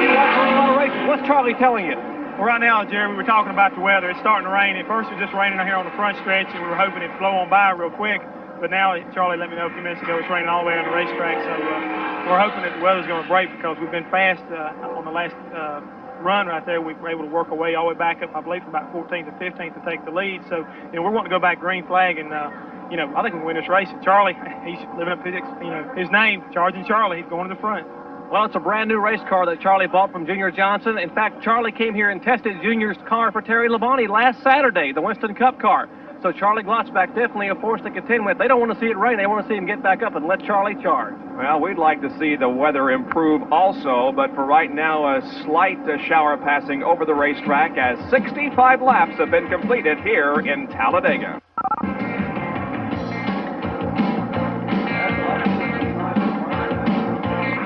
You watch a lot of races. What's Charlie telling you? Well, right now, Jerry, we were talking about the weather. It's starting to rain. At first, it was just raining out here on the front stretch, and we were hoping it'd flow on by real quick. But now, Charlie let me know a few minutes ago it's raining all the way on the racetrack. So we're hoping that the weather's going to break, because we've been fast on the last run right there. We were able to work our way all the way back up, I believe, from about 14th to 15th to take the lead. So, you know, we're wanting to go back green flag, and you know, I think we can win this race. Charlie, he's living up to his name, Charging Charlie. He's going to the front. Well, it's a brand new race car that Charlie bought from Junior Johnson. In fact, Charlie came here and tested Junior's car for Terry Labonte last Saturday, the Winston Cup car. So Charlie Glotzback definitely a force to contend with. They don't want to see it rain. They want to see him get back up and let Charlie charge. Well, we'd like to see the weather improve also, but for right now, a slight shower passing over the racetrack as 65 laps have been completed here in Talladega.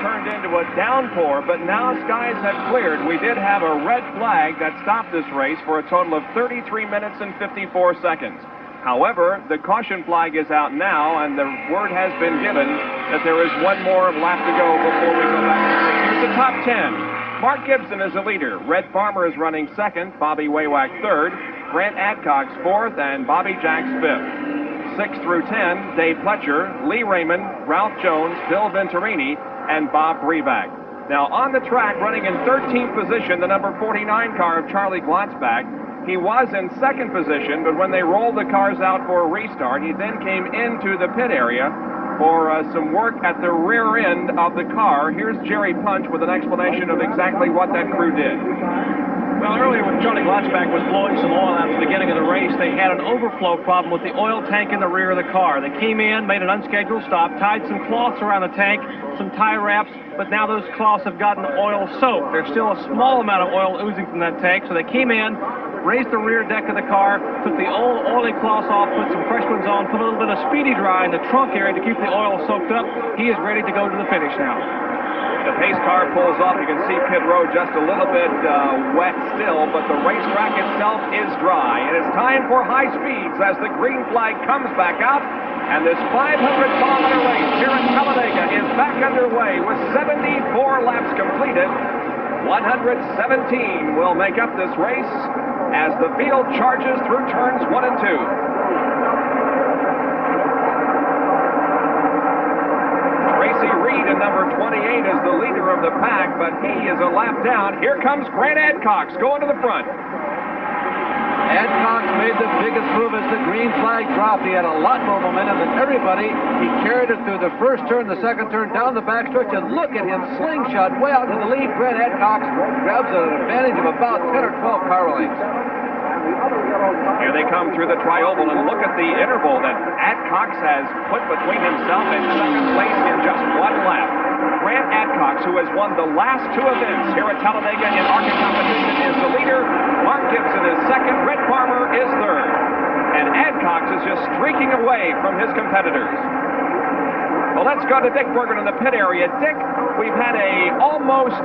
Turned into 10-foot downpour, but now skies have cleared. We did have a red flag that stopped this race for a total of 33 minutes and 54 seconds. However, the caution flag is out now, and the word has been given that there is one more lap to go before we go back to the race. Here's the top 10. Mark Gibson is the leader. Red Farmer is running second, Bobby Waywack third, Grant Adcox fourth, and Bobby Jacks fifth. 6 through 10, Dave Pletcher, Lee Raymond, Ralph Jones, Bill Venturini, and Bob Breback. Now on the track, running in 13th position, the number 49 car of Charlie Glotzback. He was in second position, but when they rolled the cars out for a restart, he then came into the pit area for some work at the rear end of the car. Here's Jerry Punch with an explanation of exactly what that crew did. Well, earlier when Charlie Glotzback was blowing some oil at the beginning of the race, they had an overflow problem with the oil tank in the rear of the car. They came in, made an unscheduled stop, tied some cloths around the tank, some tie wraps, but now those cloths have gotten oil soaked. There's still a small amount of oil oozing from that tank, so they came in, raised the rear deck of the car, took the old oily cloths off, put some fresh ones on, put a little bit of Speedy Dry in the trunk area to keep the oil soaked up. He is ready to go to the finish now. The pace car pulls off. You can see pit road just a little bit wet still, but the racetrack itself is dry. And it's time for high speeds as the green flag comes back out. And this 500-kilometer race here in Talladega is back underway with 74 laps completed. 117 will make up this race as the field charges through turns 1 and 2. Tracy Reed in number 28 is the leader of the pack, but he is a lap down. Here comes Grant Adcox going to the front. Adcox made the biggest move as the green flag dropped. He had a lot more momentum than everybody. He carried it through the first turn, the second turn, down the backstretch, and look at him slingshot way out to the lead. Grant Adcox grabs an advantage of about 10 or 12 car lengths. Here they come through the tri-oval, and look at the interval that Adcox has put between himself and second place in just 1 lap. Grant Adcox, who has won the last 2 events here at Talladega in ARCA competition, is the leader. Mark Gibson is second. Red Farmer is third. And Adcox is just streaking away from his competitors. Well, let's go to Dick Bergen in the pit area. Dick, we've had a almost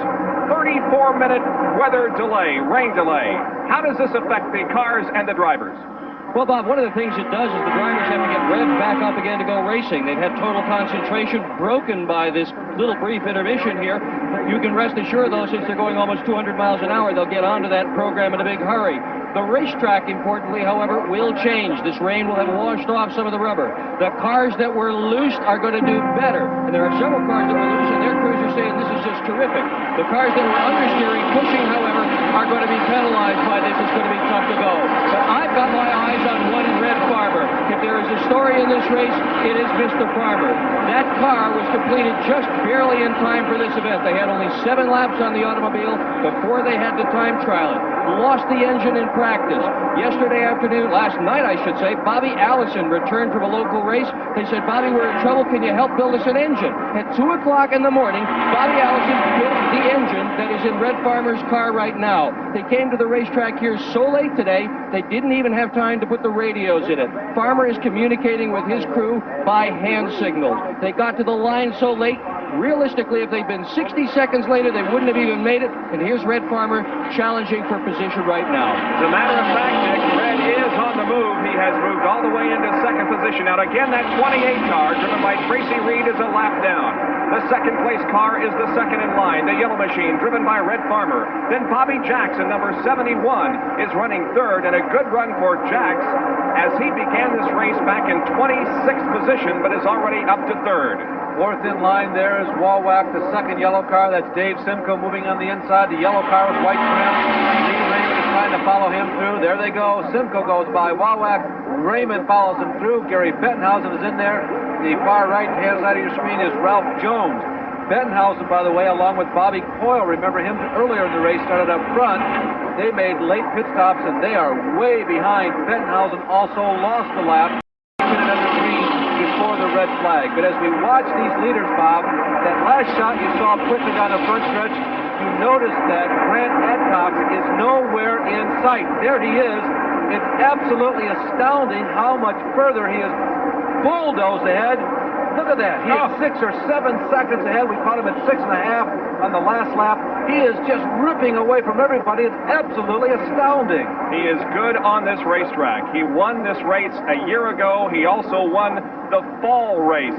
34-minute weather delay, rain delay. How does this affect the cars and the drivers? Well, Bob, one of the things it does is the drivers have to get revved back up again to go racing. They've had total concentration broken by this little brief intermission here. You can rest assured, though, since they're going almost 200 miles an hour, they'll get onto that program in a big hurry. The racetrack, importantly, however, will change. This rain will have washed off some of the rubber. The cars that were loose are going to do better. And there are several cars that were loose, and their crews are saying this is just terrific. The cars that were understeering, pushing, however, are going to be penalized by this. It's going to be tough to go. But I've got my eyes on one Red Farmer. If there is a story in this race, it is Mr. Farmer. That car was completed just barely in time for this event. They had only 7 laps on the automobile before they had to time trial it. Lost the engine in practice. Yesterday afternoon, last night I should say, Bobby Allison returned from a local race. They said, Bobby, we're in trouble. Can you help build us an engine? At 2 o'clock in the morning, Bobby Allison built the engine that is in Red Farmer's car right now. They came to the racetrack here so late today, they didn't even have time to put the radios in it. Farmer is communicating with his crew by hand signals. They got to the line so late, realistically, if they'd been 60 seconds later, they wouldn't have even made it. And here's Red Farmer challenging for position right now. As a matter of fact, Dick, Red is on the move. He has moved all the way into second position. Now, again, that 28 car, driven by Tracy Reed, is a lap down. The second place car is the second in line, the yellow machine, driven by Red Farmer. Then Bobby Jacks, number 71, is running third, and a good run for Jacks as he began this race back in 26th position, but is already up to third. Fourth in line there is Wawak, the second yellow car. That's Dave Simcoe moving on the inside. The yellow car with white trim. Lee Raymond is trying to follow him through. There they go. Simcoe goes by. Wawak, Raymond follows him through. Gary Bettenhausen is in there. The far right-hand side of your screen is Ralph Jones. Bettenhausen, by the way, along with Bobby Coyle, remember him earlier in the race, started up front. They made late pit stops, and they are way behind. Bettenhausen also lost the lap. Before the red flag. But as we watch these leaders, Bob, that last shot you saw quickly down the front stretch, you notice that Grant Adcox is nowhere in sight. There he is. It's absolutely astounding how much further he has bulldozed ahead. Look at that. He is 6 or 7 seconds ahead. We caught him at 6.5 on the last lap. He is just ripping away from everybody. It's absolutely astounding. He is good on this racetrack. He won this race a year ago. He also won the fall race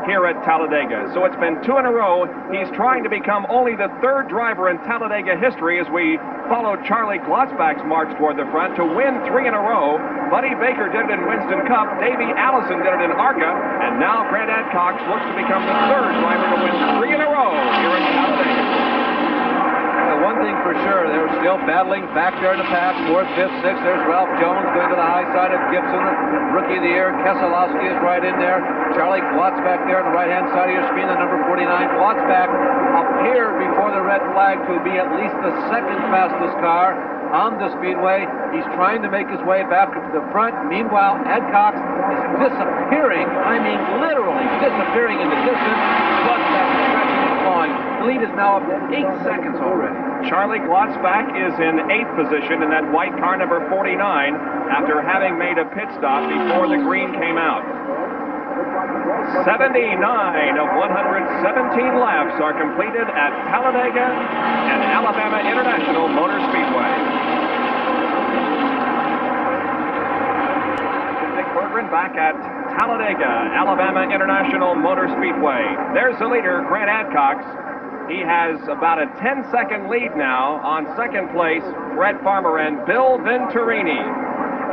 here at Talladega. So it's been 2 in a row. He's trying to become only the 3rd driver in Talladega history as we follow Charlie Glotzbach's march toward the front to win 3 in a row. Buddy Baker did it in Winston Cup. Davey Allison did it in ARCA. And now Grant Adcox looks to become the 3rd driver to win 3 in a row here in Talladega. One thing for sure, they're still battling back there in the pack, 4th, 5th, 6th. There's Ralph Jones going to the high side of Gibson, rookie of the year. Keselowski is right in there. Charlie Glotzbach there on the right-hand side of your screen, the number 49. Glotzbach appeared before the red flag to be at least the 2nd fastest car on the speedway. He's trying to make his way back up to the front. Meanwhile, Adcox is disappearing. I mean, literally disappearing in the distance. Glotzbach is stretching and clawing. The lead is now up to 8 seconds already. Charlie Glotzbach is in 8th position in that white car, number 49, after having made a pit stop before the green came out. 79 of 117 laps are completed at Talladega and Alabama International Motor Speedway. Dick Berggren back at Talladega, Alabama International Motor Speedway. There's the leader, Grant Adcox. He has about a 10-second lead now on 2nd place. Brett Farmer and Bill Venturini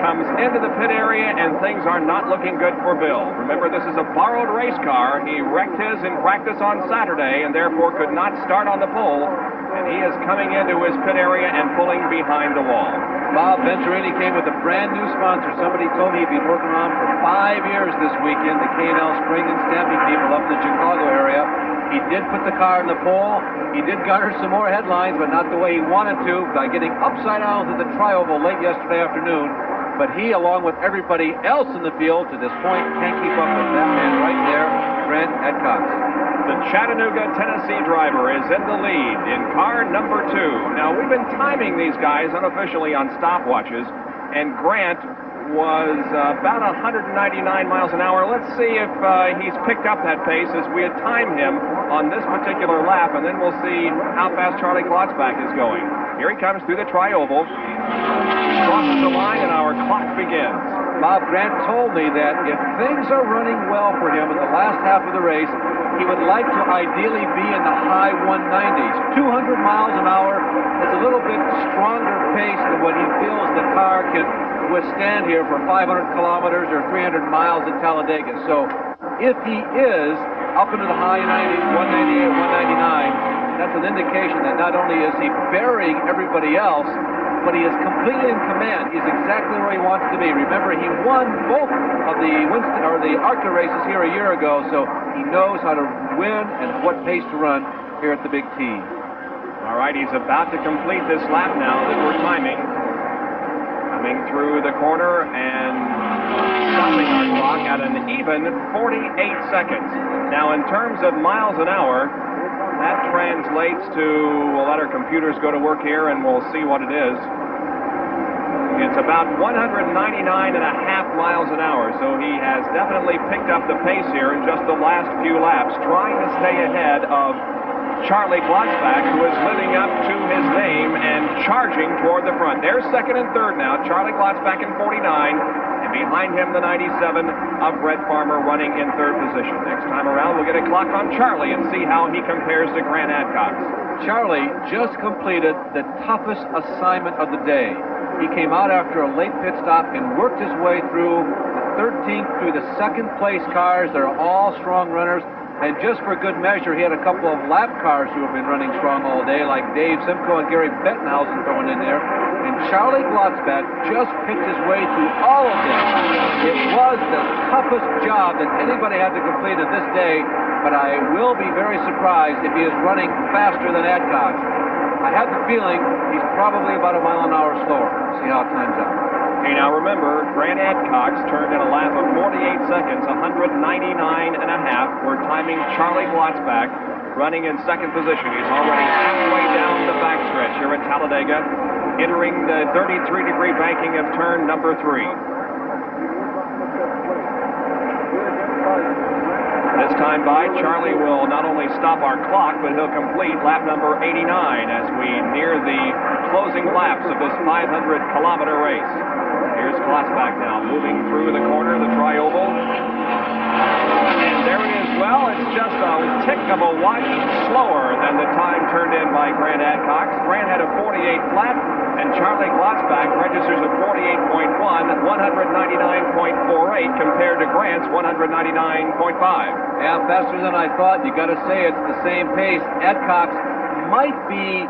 comes into the pit area, and things are not looking good for Bill. Remember, this is a borrowed race car. He wrecked his in practice on Saturday and therefore could not start on the pole, and he is coming into his pit area and pulling behind the wall. Bob Venturini came with a brand new sponsor. Somebody told me he'd been working on for 5 years this weekend, the K&L Spring and Stamping people up in the Chicago area. He did put the car in the pole. He did garner some more headlines, but not the way he wanted to, by getting upside down to the tri-oval late yesterday afternoon. But he, along with everybody else in the field to this point, can't keep up with that man right there, Grant Adcox. The Chattanooga, Tennessee driver is in the lead in car number 2. Now, we've been timing these guys unofficially on stopwatches, and Grant was about 199 miles an hour. Let's see if he's picked up that pace as we had timed him on this particular lap, and then we'll see how fast Charlie Glotzbach is going. Here he comes through the tri-oval. Crosses the line, and our clock begins. Bob Grant told me that if things are running well for him in the last half of the race, he would like to ideally be in the high 190s. 200 miles an hour is a little bit stronger pace than what he feels the car can withstand here for 500 kilometers or 300 miles at Talladega. So if he is up into the high 90s, 198, 199, that's an indication that not only is he burying everybody else, but he is completely in command. He's exactly where he wants to be. Remember, he won both of the ARCA races here a year ago, so he knows how to win and what pace to run here at the Big T. All right, he's about to complete this lap now that we're timing. Coming through the corner and stopping our clock at an even 48 seconds. Now, in terms of miles an hour, that translates to, we'll let our computers go to work here and we'll see what it is. It's about 199.5 miles an hour, so he has definitely picked up the pace here in just the last few laps, trying to stay ahead of Charlie Glotzbach, who is living up to his name and charging toward the front. There's 2nd and 3rd now. Charlie Glotzbach in 49, and behind him the 97 of Brett Farmer running in 3rd position. Next time around, we'll get a clock on Charlie and see how he compares to Grant Adcox. Charlie just completed the toughest assignment of the day. He came out after a late pit stop and worked his way through the 13th through the 2nd place cars. They're all strong runners. And just for good measure, he had a couple of lap cars who have been running strong all day, like Dave Simcoe and Gary Bettenhausen thrown in there. And Charlie Glotzbach just picked his way through all of them. It was the toughest job that anybody had to complete on this day, but I will be very surprised if he is running faster than Adcox. I have the feeling he's probably about a mile an hour slower. See how it times out. Okay, now remember, Grant Adcox turned in a lap of 48 seconds, 199.5. We're timing Charlie Glotzbach, running in 2nd position. He's already halfway down the backstretch here at Talladega, entering the 33-degree banking of turn number 3. This time by, Charlie will not only stop our clock, but he'll complete lap number 89 as we near the closing laps of this 500-kilometer race. Here's Klotzbach now, moving through the corner, the tri-oval. And there it is. Well, it's just a tick of a watt slower than the time turned in by Grant Adcox. Grant had a 48 flat, and Charlie Klotzbach registers a 48.1, 199.48 compared to Grant's 199.5. Yeah, faster than I thought. You got to say it's the same pace. Adcox might be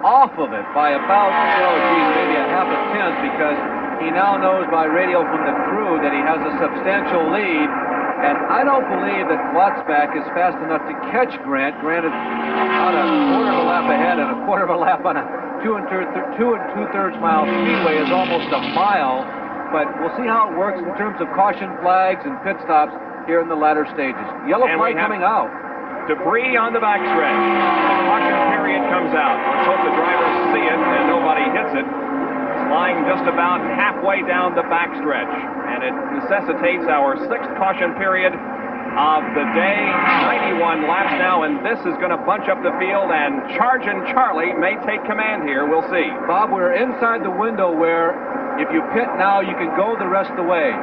off of it by about, maybe a half a tenth, because he now knows by radio from the crew that he has a substantial lead. And I don't believe that Klotzbach is fast enough to catch Grant. Grant is about a quarter of a lap ahead, and a quarter of a lap on a 2 2/3 mile speedway is almost a mile. But we'll see how it works in terms of caution flags and pit stops here in the latter stages. Yellow flag coming out. Debris on the backstretch. The caution period comes out. Let's hope the drivers see it and nobody hits it. It's lying just about halfway down the backstretch, and it necessitates our 6th caution period of the day. 91 laps now, and this is going to bunch up the field, and Chargin' Charlie may take command here. We'll see. Bob, we're inside the window where if you pit now, you can go the rest of the way.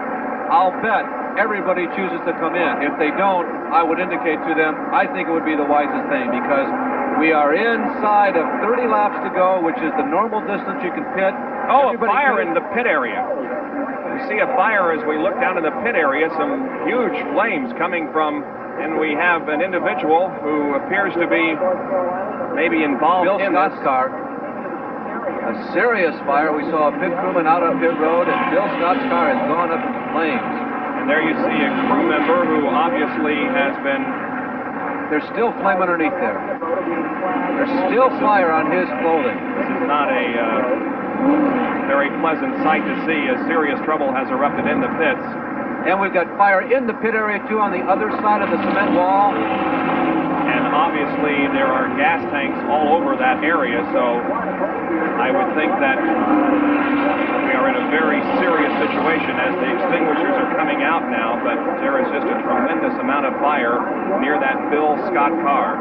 I'll bet everybody chooses to come in. If they don't, I would indicate to them, I think it would be the wisest thing, because we are inside of 30 laps to go, which is the normal distance you can pit. Oh, a fire in the pit area. We see a fire as we look down in the pit area, some huge flames coming from, and we have an individual who appears to be maybe involved in Scott's car. A serious fire. We saw a pit crewman out on pit road, and Bill Scott's car has gone up into flames. And there you see a crew member who obviously has been... There's still flame underneath there. There's still fire on his clothing. This is not a very pleasant sight to see, as serious trouble has erupted in the pits. And we've got fire in the pit area, too, on the other side of the cement wall. And obviously there are gas tanks all over that area, so I would think that we are in a very serious situation as the extinguishers are coming out now, but there is just a tremendous amount of fire near that Bill Scott car.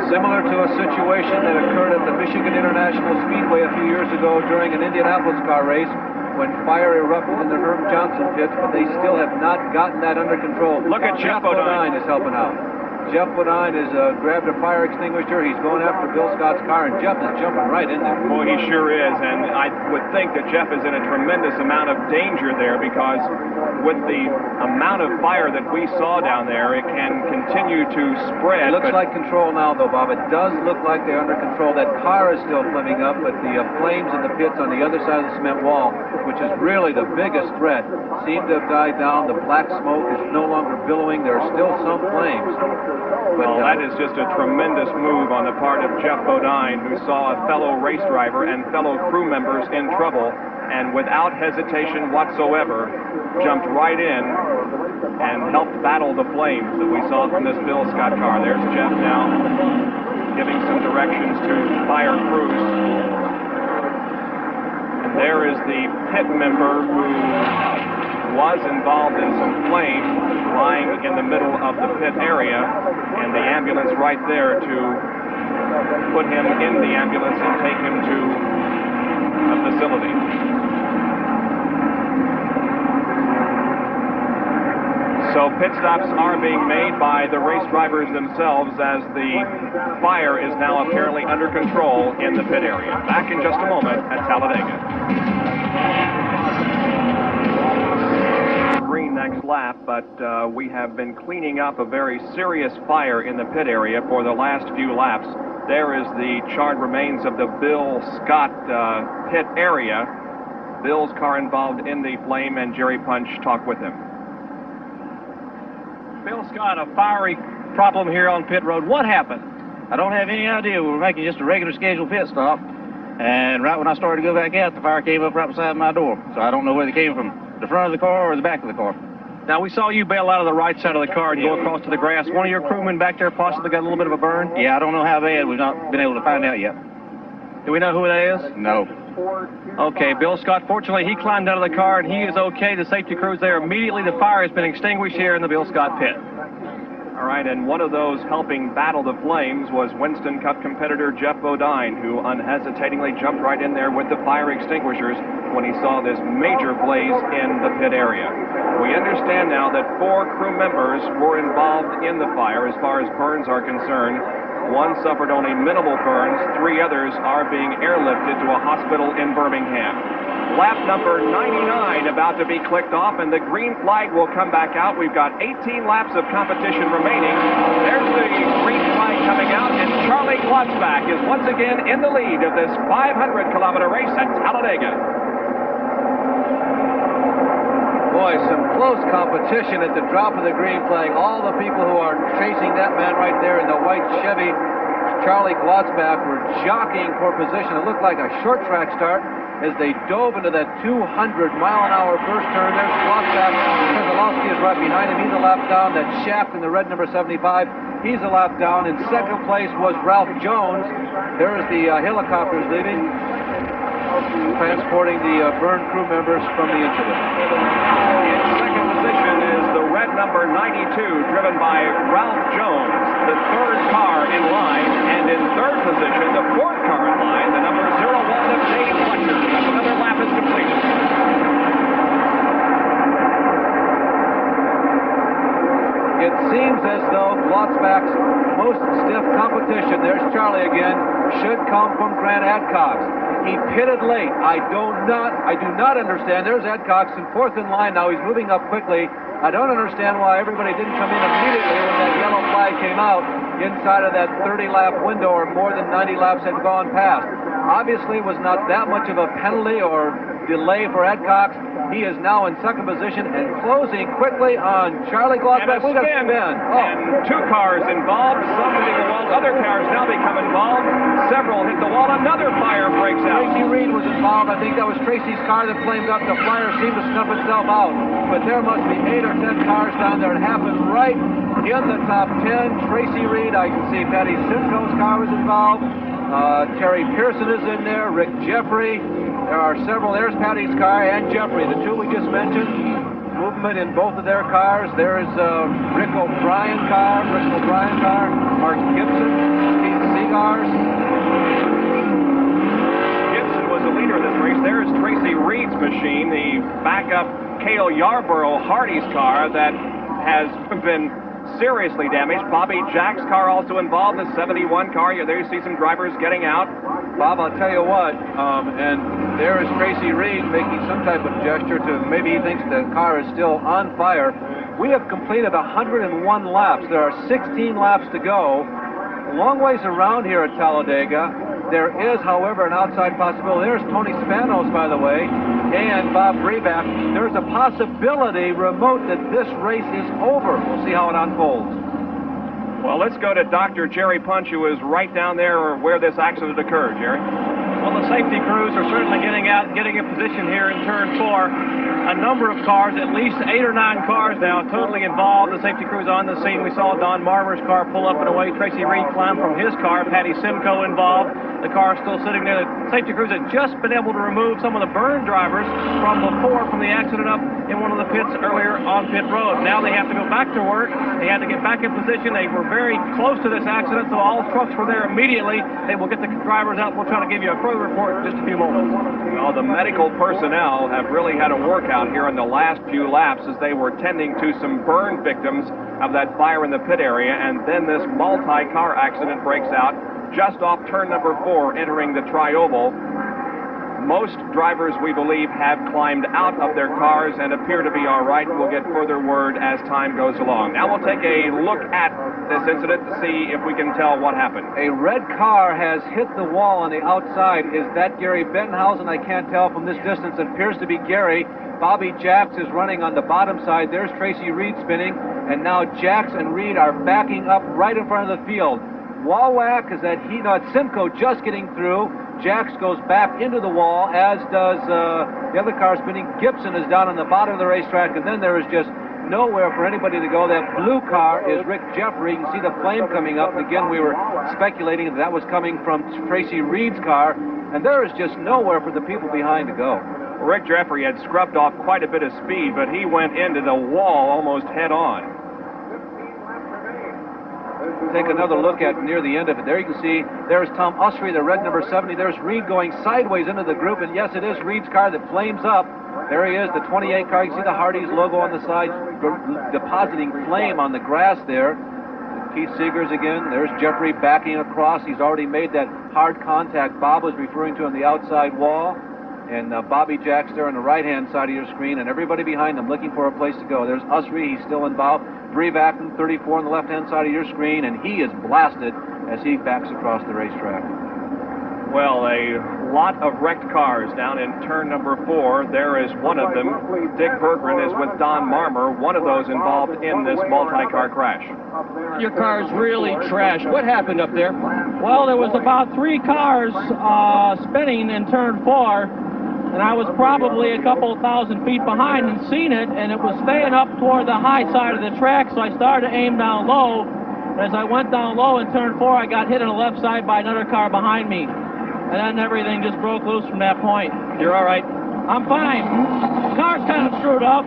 Similar to a situation that occurred at the Michigan International Speedway a few years ago during an Indianapolis car race, when fire erupted in the Herb Johnson pits, but they still have not gotten that under control. Look at Jeff Bodine is helping out. Jeff Bodine has grabbed a fire extinguisher. He's going after Bill Scott's car, and Jeff is jumping right in there. Well, he sure is, and I would think that Jeff is in a tremendous amount of danger there, because with the amount of fire that we saw down there, it can continue to spread. It looks like control now, though, Bob. It does look like they're under control. That car is still flaming up, but the flames in the pits on the other side of the cement wall, which is really the biggest threat, seem to have died down. The black smoke is no longer billowing. There are still some flames. Well, that is just a tremendous move on the part of Jeff Bodine, who saw a fellow race driver and fellow crew members in trouble, and without hesitation whatsoever, jumped right in and helped battle the flames that we saw from this Bill Scott car. There's Jeff now giving some directions to fire crews. And there is the pit member who was involved in some flames lying in the middle of the pit area, and the ambulance right there to put him in the ambulance and take him to a facility. So pit stops are being made by the race drivers themselves as the fire is now apparently under control in the pit area. Back in just a moment at Talladega. Green next lap, but we have been cleaning up a very serious fire in the pit area for the last few laps. There is the charred remains of the Bill Scott pit area. Bill's car involved in the flame, and Jerry Punch talked with him. Bill Scott, a fiery problem here on pit road. What happened? I don't have any idea. We were making just a regular scheduled pit stop, and right when I started to go back out, the fire came up right beside my door. So I don't know whether it came from the front of the car or the back of the car. Now, we saw you bail out of the right side of the car and go across to the grass. One of your crewmen back there possibly got a little bit of a burn? Yeah, I don't know how bad. We've not been able to find out yet. Do we know who that is? No. Okay, Bill Scott, fortunately, he climbed out of the car, and he is okay. The safety crew's there immediately. The fire has been extinguished here in the Bill Scott pit. All right, and one of those helping battle the flames was Winston Cup competitor Jeff Bodine, who unhesitatingly jumped right in there with the fire extinguishers when he saw this major blaze in the pit area. We understand now that 4 crew members were involved in the fire as far as burns are concerned. 1 suffered only minimal burns. 3 others are being airlifted to a hospital in Birmingham. Lap number 99 about to be clicked off, and the green flag will come back out. We've got 18 laps of competition remaining. There's the green flag coming out, and Charlie Glotzbach is once again in the lead of this 500-kilometer race at Talladega. Boy, some close competition at the drop of the green flag. All the people who are chasing that man right there in the white Chevy, Charlie Glotzbach, were jockeying for position. It looked like a short track start as they dove into that 200-mile-an-hour first turn. There's Glotzbach. Keselowski is right behind him. He's a lap down. That Shaft in the red number 75, he's a lap down. In second place was Ralph Jones. There's the helicopters leaving, transporting the burned crew members from the incident. In second position is the red number 92, driven by Ralph Jones, the 3rd car in line. And in third position, the 4th car in line, the number 01 of Dave Fletcher. Another lap is completed. It seems as though Glotzbach's most stiff competition, there's Charlie again, should come from Grant Adcox. He pitted late. I do not understand. There's Adcox in 4th in line now. He's moving up quickly. I don't understand why everybody didn't come in immediately when that yellow flag came out inside of that 30-lap window, or more than 90 laps had gone past. Obviously, it was not that much of a penalty or delay for Adcox. He is now in second position and closing quickly on Charlie Glotzbach. And a spin. And 2 cars involved. Some hitting the wall. Other cars now become involved. Several hit the wall. Another fire breaks out. Tracy Reed was involved. I think that was Tracy's car that flamed up. The flyer seemed to snuff itself out. But there must be 8 or 10 cars down there. It happened right in the top 10. Tracy Reed, I can see Patty Simcoe's car was involved. Terry Pearson is in there. Rick Jeffrey. There are several. There's Patty's car and Jeffrey, the 2 we just mentioned. Movement in both of their cars. There's Rick O'Brien car, Mark Gibson, Steve Seagars. Gibson was the leader of this race. There's Tracy Reed's machine, the backup Cale Yarborough Hardy's car that has been seriously damaged. Bobby Jack's car also involved, the 71 car. There you see some drivers getting out. Bob, I'll tell you what, and there is Tracy Reed making some type of gesture to, maybe he thinks the car is still on fire. We have completed 101 laps. There are 16 laps to go. A long ways around here at Talladega. There is, however, an outside possibility. There's Tony Spanos, by the way, and Bob Breback. There's a possibility remote that this race is over. We'll see how it unfolds. Well, let's go to Dr. Jerry Punch, who is right down there where this accident occurred. Jerry? Well, the safety crews are certainly getting out and getting in position here in turn 4. A number of cars, at least 8 or 9 cars now, totally involved. The safety crews on the scene. We saw Don Marmer's car pull up and away. Tracy Reed climbed from his car. Patty Simcoe involved. The car still sitting there. The safety crews had just been able to remove some of the burned drivers from the accident up in one of the pits earlier on pit road. Now they have to go back to work. They had to get back in position. They were very close to this accident, so all trucks were there immediately. They will get the drivers out. We'll try to give you a further report in just a few moments. Well, the medical personnel have really had to work out here in the last few laps as they were tending to some burn victims of that fire in the pit area, and then this multi-car accident breaks out just off turn number 4 entering the tri-oval. Most drivers, we believe, have climbed out of their cars and appear to be all right. We'll get further word as time goes along. Now we'll take a look at this incident to see if we can tell what happened. A red car has hit the wall on the outside. Is that Gary Bettenhausen? I can't tell from this distance. It appears to be Gary. Bobby Jacks is running on the bottom side. There's Tracy Reed spinning, and now Jacks and Reed are backing up right in front of the field. Wawak is that Simcoe just getting through. Jacks goes back into the wall, as does the other car spinning. Gibson is down on the bottom of the racetrack, and then there is just nowhere for anybody to go. That blue car is Rick Jeffrey. You can see the flame coming up. And again, we were speculating that was coming from Tracy Reed's car. And there is just nowhere for the people behind to go. Rick Jeffrey had scrubbed off quite a bit of speed, but he went into the wall almost head on. Take another look at near the end of it. There you can see there's Tom Usry, the red number 70. There's Reed going sideways into the group, and yes, it is Reed's car that flames up. There he is, the 28 car. You can see the Hardee's logo on the side, depositing flame on the grass there. Keith Seegers again. There's Jeffrey backing across. He's already made that hard contact Bob was referring to on the outside wall. And Bobby Jack's there on the right-hand side of your screen, and everybody behind them looking for a place to go. There's Usry, he's still involved. Breve Acton, 34 on the left-hand side of your screen, and he is blasted as he backs across the racetrack. Well, a lot of wrecked cars down in turn number 4. There is one of them. Dick Berggren is with Don Marmer, one of those involved in this multi-car crash. Your car's really trashed. What happened up there? Well, there was about 3 cars spinning in turn 4. And I was probably a couple thousand feet behind and seen it, and it was staying up toward the high side of the track, so I started to aim down low. As I went down low in turn 4, I got hit on the left side by another car behind me. And then everything just broke loose from that point. You're all right? I'm fine. The car's kind of screwed up.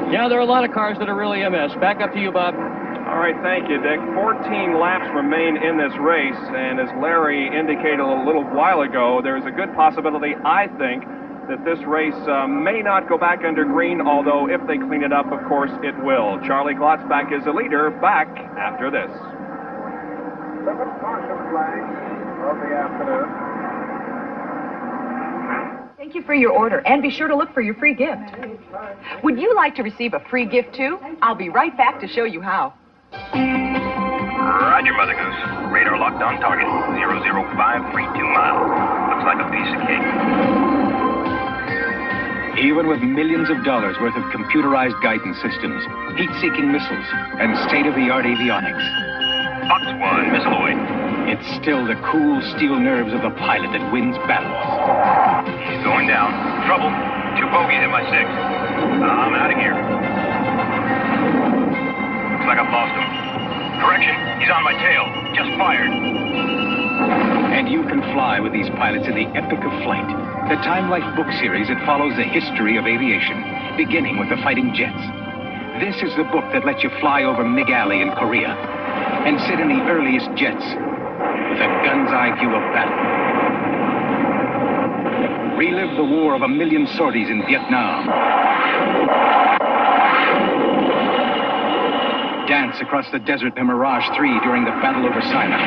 Yeah, there are a lot of cars that are really a mess. Back up to you, Bob. All right, thank you, Dick. 14 laps remain in this race, and as Larry indicated a little while ago, there's a good possibility, I think, that this race may not go back under green, although if they clean it up, of course, it will. Charlie Glotzback is the leader, back after this. Seventh caution flag of the afternoon. Thank you for your order, and be sure to look for your free gift. Would you like to receive a free gift, too? I'll be right back to show you how. Roger, Mother Goose. Radar locked on target. 00532 miles. Looks like a piece of cake. Even with millions of dollars worth of computerized guidance systems, heat-seeking missiles, and state-of-the-art avionics, Fox 1, Miss Lloyd. it's still the cool steel nerves of the pilot that wins battles. He's going down. Trouble. 2 bogeys in my 6. I'm out of here. Looks like I've lost him. Correction, he's on my tail. Just fired. And you can fly with these pilots in the Epic of Flight, the Time Life book series that follows the history of aviation, beginning with the fighting jets. This is the book that lets you fly over Mig Alley in Korea and sit in the earliest jets with a gun's eye view of battle. Relive the war of a million sorties in Vietnam. Dance across the desert in Mirage 3 during the battle over Sinai.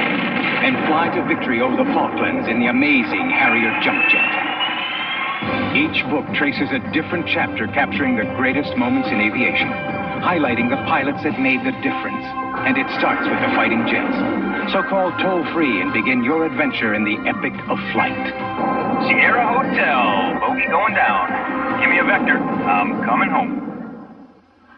And fly to victory over the Falklands in the amazing Harrier jump jet. Each book traces a different chapter capturing the greatest moments in aviation, highlighting the pilots that made the difference. And it starts with the fighting jets. So call toll-free and begin your adventure in the Epic of Flight. Sierra Hotel. Bogey going down. Give me a vector. I'm coming home.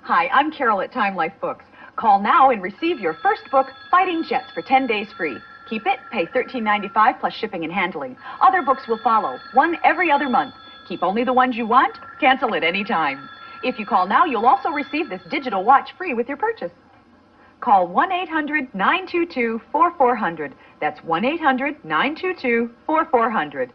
Hi, I'm Carol at Time Life Books. Call now and receive your first book, Fighting Jets, for 10 days free. Keep it, pay $13.95 plus shipping and handling. Other books will follow, one every other month. Keep only the ones you want, cancel at any time. If you call now, you'll also receive this digital watch free with your purchase. Call 1-800-922-4400. That's 1-800-922-4400.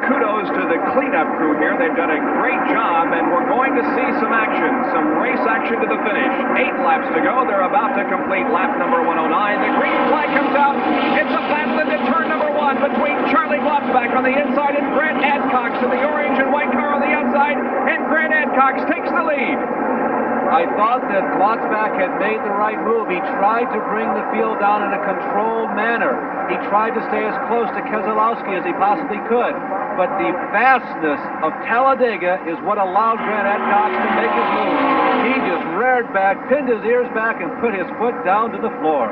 Kudos to the cleanup crew here. They've done a great job, and we're going to see some action, some race action to the finish. 8 laps to go. They're about to complete lap number 109. The green flag comes out. It's a battle into turn number 1 between Charlie Glotzback on the inside and Grant Adcox in the orange and white car on the outside, and Grant Adcox takes the lead. I thought that Glotzback had made the right move. He tried to bring the field down in a controlled manner. He tried to stay as close to Keselowski as he possibly could. But the vastness of Talladega is what allowed Grant Adcox to make his move. He just reared back, pinned his ears back, and put his foot down to the floor.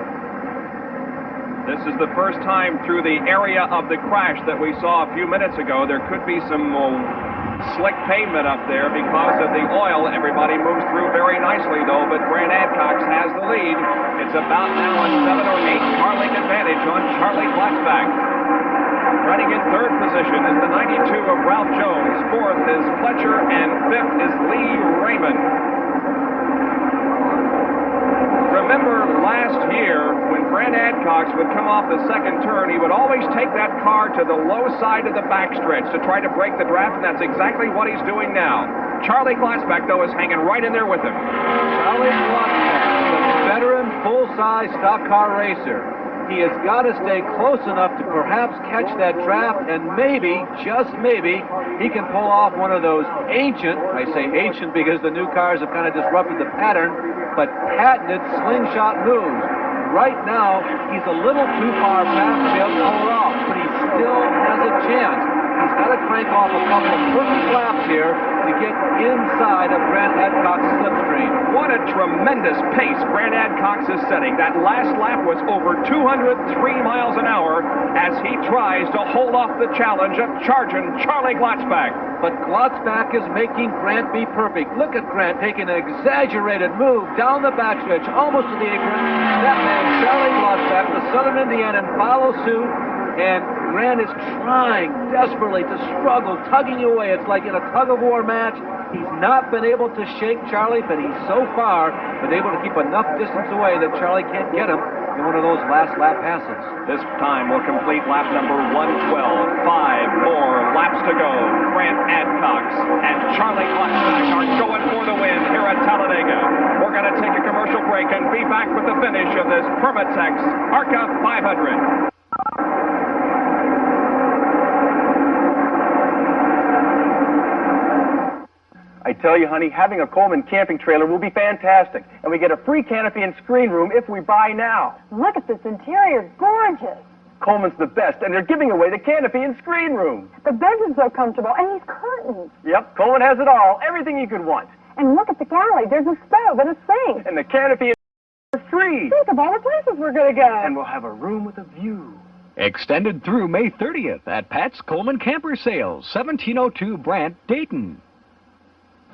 This is the first time through the area of the crash that we saw a few minutes ago. There could be some slick pavement up there because of the oil. Everybody moves through very nicely, though, but Grant Adcox has the lead. It's about now a 7 or 8 car length advantage on Charlie Glotzback. Running in third position is the 92 of Ralph Jones. Fourth is Fletcher, and fifth is Lee Raymond. Remember last year when Grant Adcox would come off the second turn, he would always take that car to the low side of the backstretch to try to break the draft, and that's exactly what he's doing now. Charlie Glassback, though, is hanging right in there with him. Charlie Glassback, the veteran full-size stock car racer. He has got to stay close enough to perhaps catch that draft, and maybe, just maybe, he can pull off one of those ancient, I say ancient because the new cars have kind of disrupted the pattern, but patented slingshot moves. Right now, he's a little too far back to be able to pull it off, but he still has a chance. He's got to crank off a couple of perfect laps here to get inside of Grant Adcox's slipstream. What a tremendous pace Grant Adcox is setting. That last lap was over 203 miles an hour as he tries to hold off the challenge of charging Charlie Glassback. But Glassback is making Grant be perfect. Look at Grant taking an exaggerated move down the backstretch, almost to the apron. That man, Charlie Glassback, the Southern Indianan, follows suit. And Grant is trying desperately to struggle, tugging away. It's like in a tug-of-war match. He's not been able to shake Charlie, but he's so far been able to keep enough distance away that Charlie can't get him in one of those last lap passes. This time will complete lap number 112. 5 more laps to go. Grant Adcox and Charlie Glassback are going for the win here at Talladega. We're going to take a commercial break and be back with the finish of this Permatex ARCA 500. I tell you, honey, having a Coleman camping trailer will be fantastic. And we get a free canopy and screen room if we buy now. Look at this interior, gorgeous. Coleman's the best, and they're giving away the canopy and screen room. The beds are so comfortable, and these curtains. Yep, Coleman has it all, everything you could want. And look at the galley, there's a stove and a sink. And the canopy is free. Think of all the places we're going to go. And we'll have a room with a view. Extended through May 30th at Pat's Coleman Camper Sales, 1702 Brant, Dayton.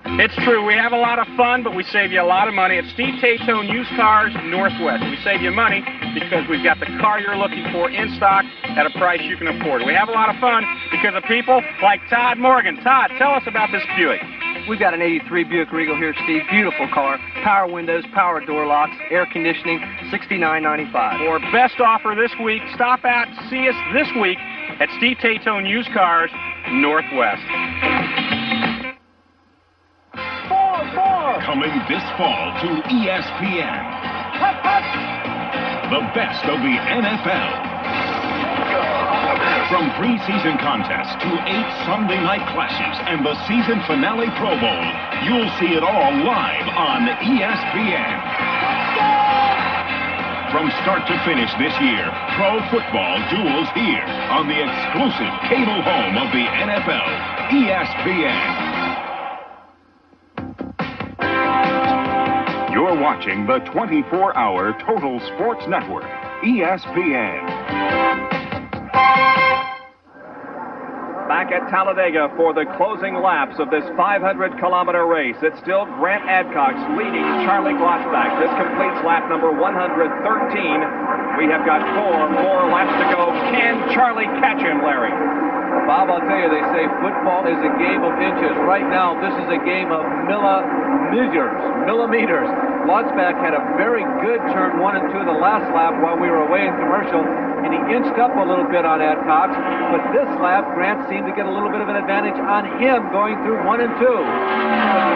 It's true, we have a lot of fun, but we save you a lot of money at Steve Tatone Used Cars Northwest. We save you money because we've got the car you're looking for in stock at a price you can afford. We have a lot of fun because of people like Todd Morgan. Todd, tell us about this Buick. We've got an 83 Buick Regal here, Steve. Beautiful car. Power windows, power door locks, air conditioning, $69.95. For best offer this week, stop out, see us this week at Steve Tatone Used Cars Northwest. Coming this fall to ESPN. The best of the NFL. From preseason contests to 8 Sunday night clashes and the season finale Pro Bowl, you'll see it all live on ESPN. From start to finish this year, pro football duels here on the exclusive cable home of the NFL, ESPN. You're watching the 24-hour Total Sports Network, ESPN. Back at Talladega for the closing laps of this 500-kilometer race. It's still Grant Adcox leading Charlie Glassback. This completes lap number 113. We have got 4 more laps to go. Can Charlie catch him, Larry? Bob, I'll tell you, they say football is a game of inches. Right now, this is a game of millimeters. Glassback had a very good turn 1 and 2 the last lap while we were away in commercial, and he inched up a little bit on Adcox, but this lap, Grant seemed to get a little bit of an advantage on him going through 1 and 2. But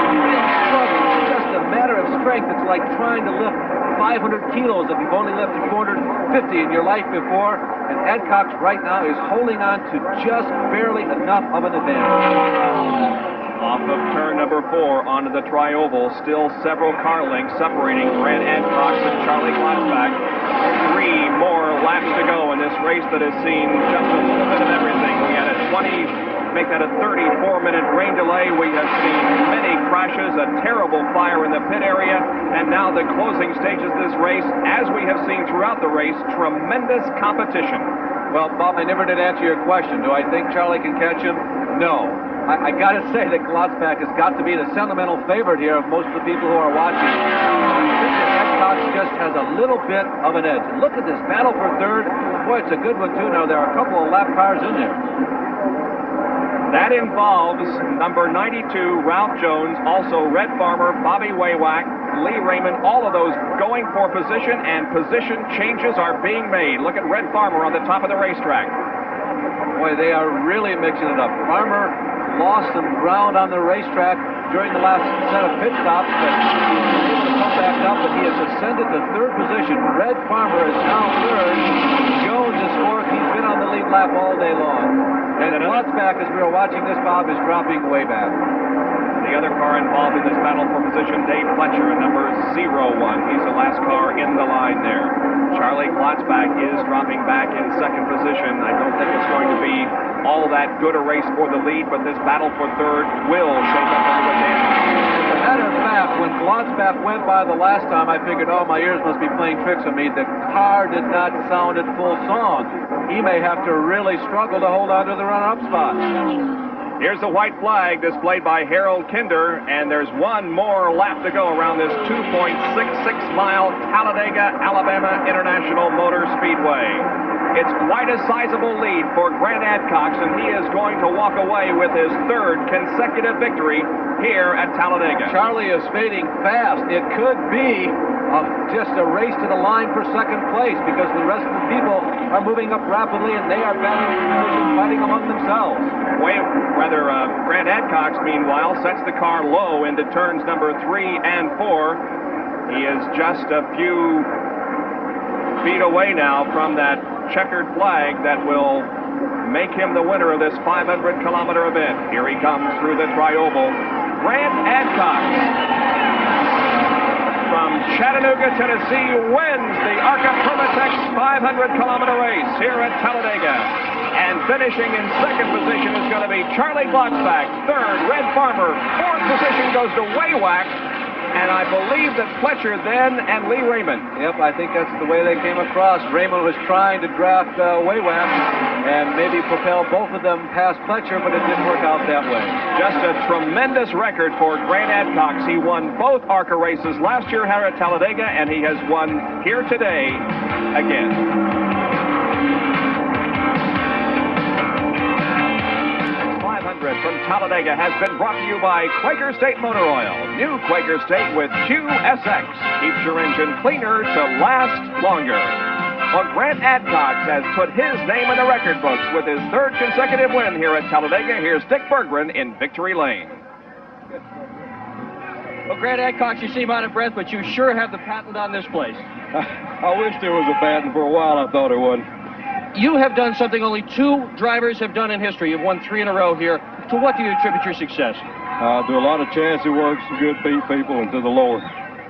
the real struggle is just a matter of strength. It's like trying to lift 500 kilos if you've only lifted 450 in your life before, and Adcox right now is holding on to just barely enough of an advantage. Off of turn number 4 onto the tri-oval, still several car lengths separating Grant Adcox and Charlie Glassback. 3 more laps to go in this race that has seen just a little bit of everything. We had a 34-minute rain delay. We have seen many crashes, a terrible fire in the pit area, and now the closing stages of this race, as we have seen throughout the race, tremendous competition. Well, Bob, I never did answer your question. Do I think Charlie can catch him? No. I got to say that Glassback has got to be the sentimental favorite here of most of the people who are watching. I think that Adcox just has has a little bit of an edge. And look at this battle for third. Boy, it's a good one, too. Now, there are a couple of lap cars in there. That involves number 92, Ralph Jones, also Red Farmer, Bobby Waywack, Lee Raymond, all of those going for position, and position changes are being made. Look at Red Farmer on the top of the racetrack. Boy, they are really mixing it up. Farmer lost some ground on the racetrack during the last set of pit stops, but he was able to come back up, but he has ascended to third position. Red Farmer is now third. Jones is fourth. He's been on the lead lap all day long. And Glotzback, as we were watching this, Bob, is dropping way back. The other car involved in this battle for position, Dave Fletcher, in number 01. He's the last car in the line there. Charlie Glotzback is dropping back in second position. I don't think it's going to be all that good a race for the lead, but this battle for third will shape up into a dance. As a matter of fact, when Glotzback went by the last time, I figured, oh, my ears must be playing tricks on me. The car did not sound at full song. He may have to really struggle to hold on to the run-up spot. Here's the white flag displayed by Harold Kinder, and there's one more lap to go around this 2.66-mile Talladega, Alabama International Motor Speedway. It's quite a sizable lead for Grant Adcox, and he is going to walk away with his third consecutive victory here at Talladega. Charlie is fading fast. It could be just a race to the line for second place because the rest of the people are moving up rapidly and they are fighting among themselves. Grant Adcox, meanwhile, sets the car low into turns number 3 and 4. He is just a few feet away now from that checkered flag that will make him the winner of this 500-kilometer event. Here he comes through the tri-oval. Grant Adcox from Chattanooga, Tennessee, wins the ARCA Permatex 500-kilometer race here at Talladega. And finishing in second position is going to be Charlie Glotzback. Third, Red Farmer. Fourth position goes to Waywack. And I believe that Fletcher then and Lee Raymond. Yep, I think that's the way they came across. Raymond was trying to draft Waywack and maybe propel both of them past Fletcher, but it didn't work out that way. Just a tremendous record for Grant Adcox. He won both ARCA races last year here at Talladega, and he has won here today again. 500 from Talladega has been brought to you by Quaker State Motor Oil. New Quaker State with QSX keeps your engine cleaner to last longer. Well, Grant Adcox has put his name in the record books with his third consecutive win here at Talladega. Here's Dick Berggren in Victory Lane. Well, Grant Adcox, you seem out of breath, but you sure have the patent on this place. I wish there was a patent. For a while, I thought there wasn't. You have done something only 2 drivers have done in history. You've won 3 in a row here. To what do you attribute your success? To a lot of chassis work, some good people, and to the Lord.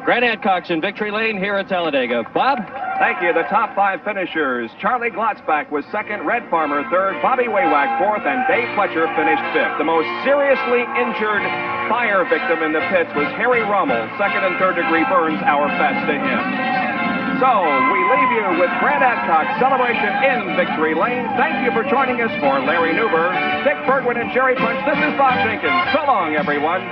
Grant Adcox in Victory Lane here at Talladega. Bob? Thank you. The top 5 finishers. Charlie Glotzback was second, Red Farmer third, Bobby Waywack fourth, and Dave Fletcher finished fifth. The most seriously injured fire victim in the pits was Harry Rummel. Second and third degree burns, our best to him. So, we leave you with Grant Adcox celebration in Victory Lane. Thank you for joining us. For Larry Newber, Dick Berggren, and Jerry Punch, this is Bob Jenkins. So long, everyone.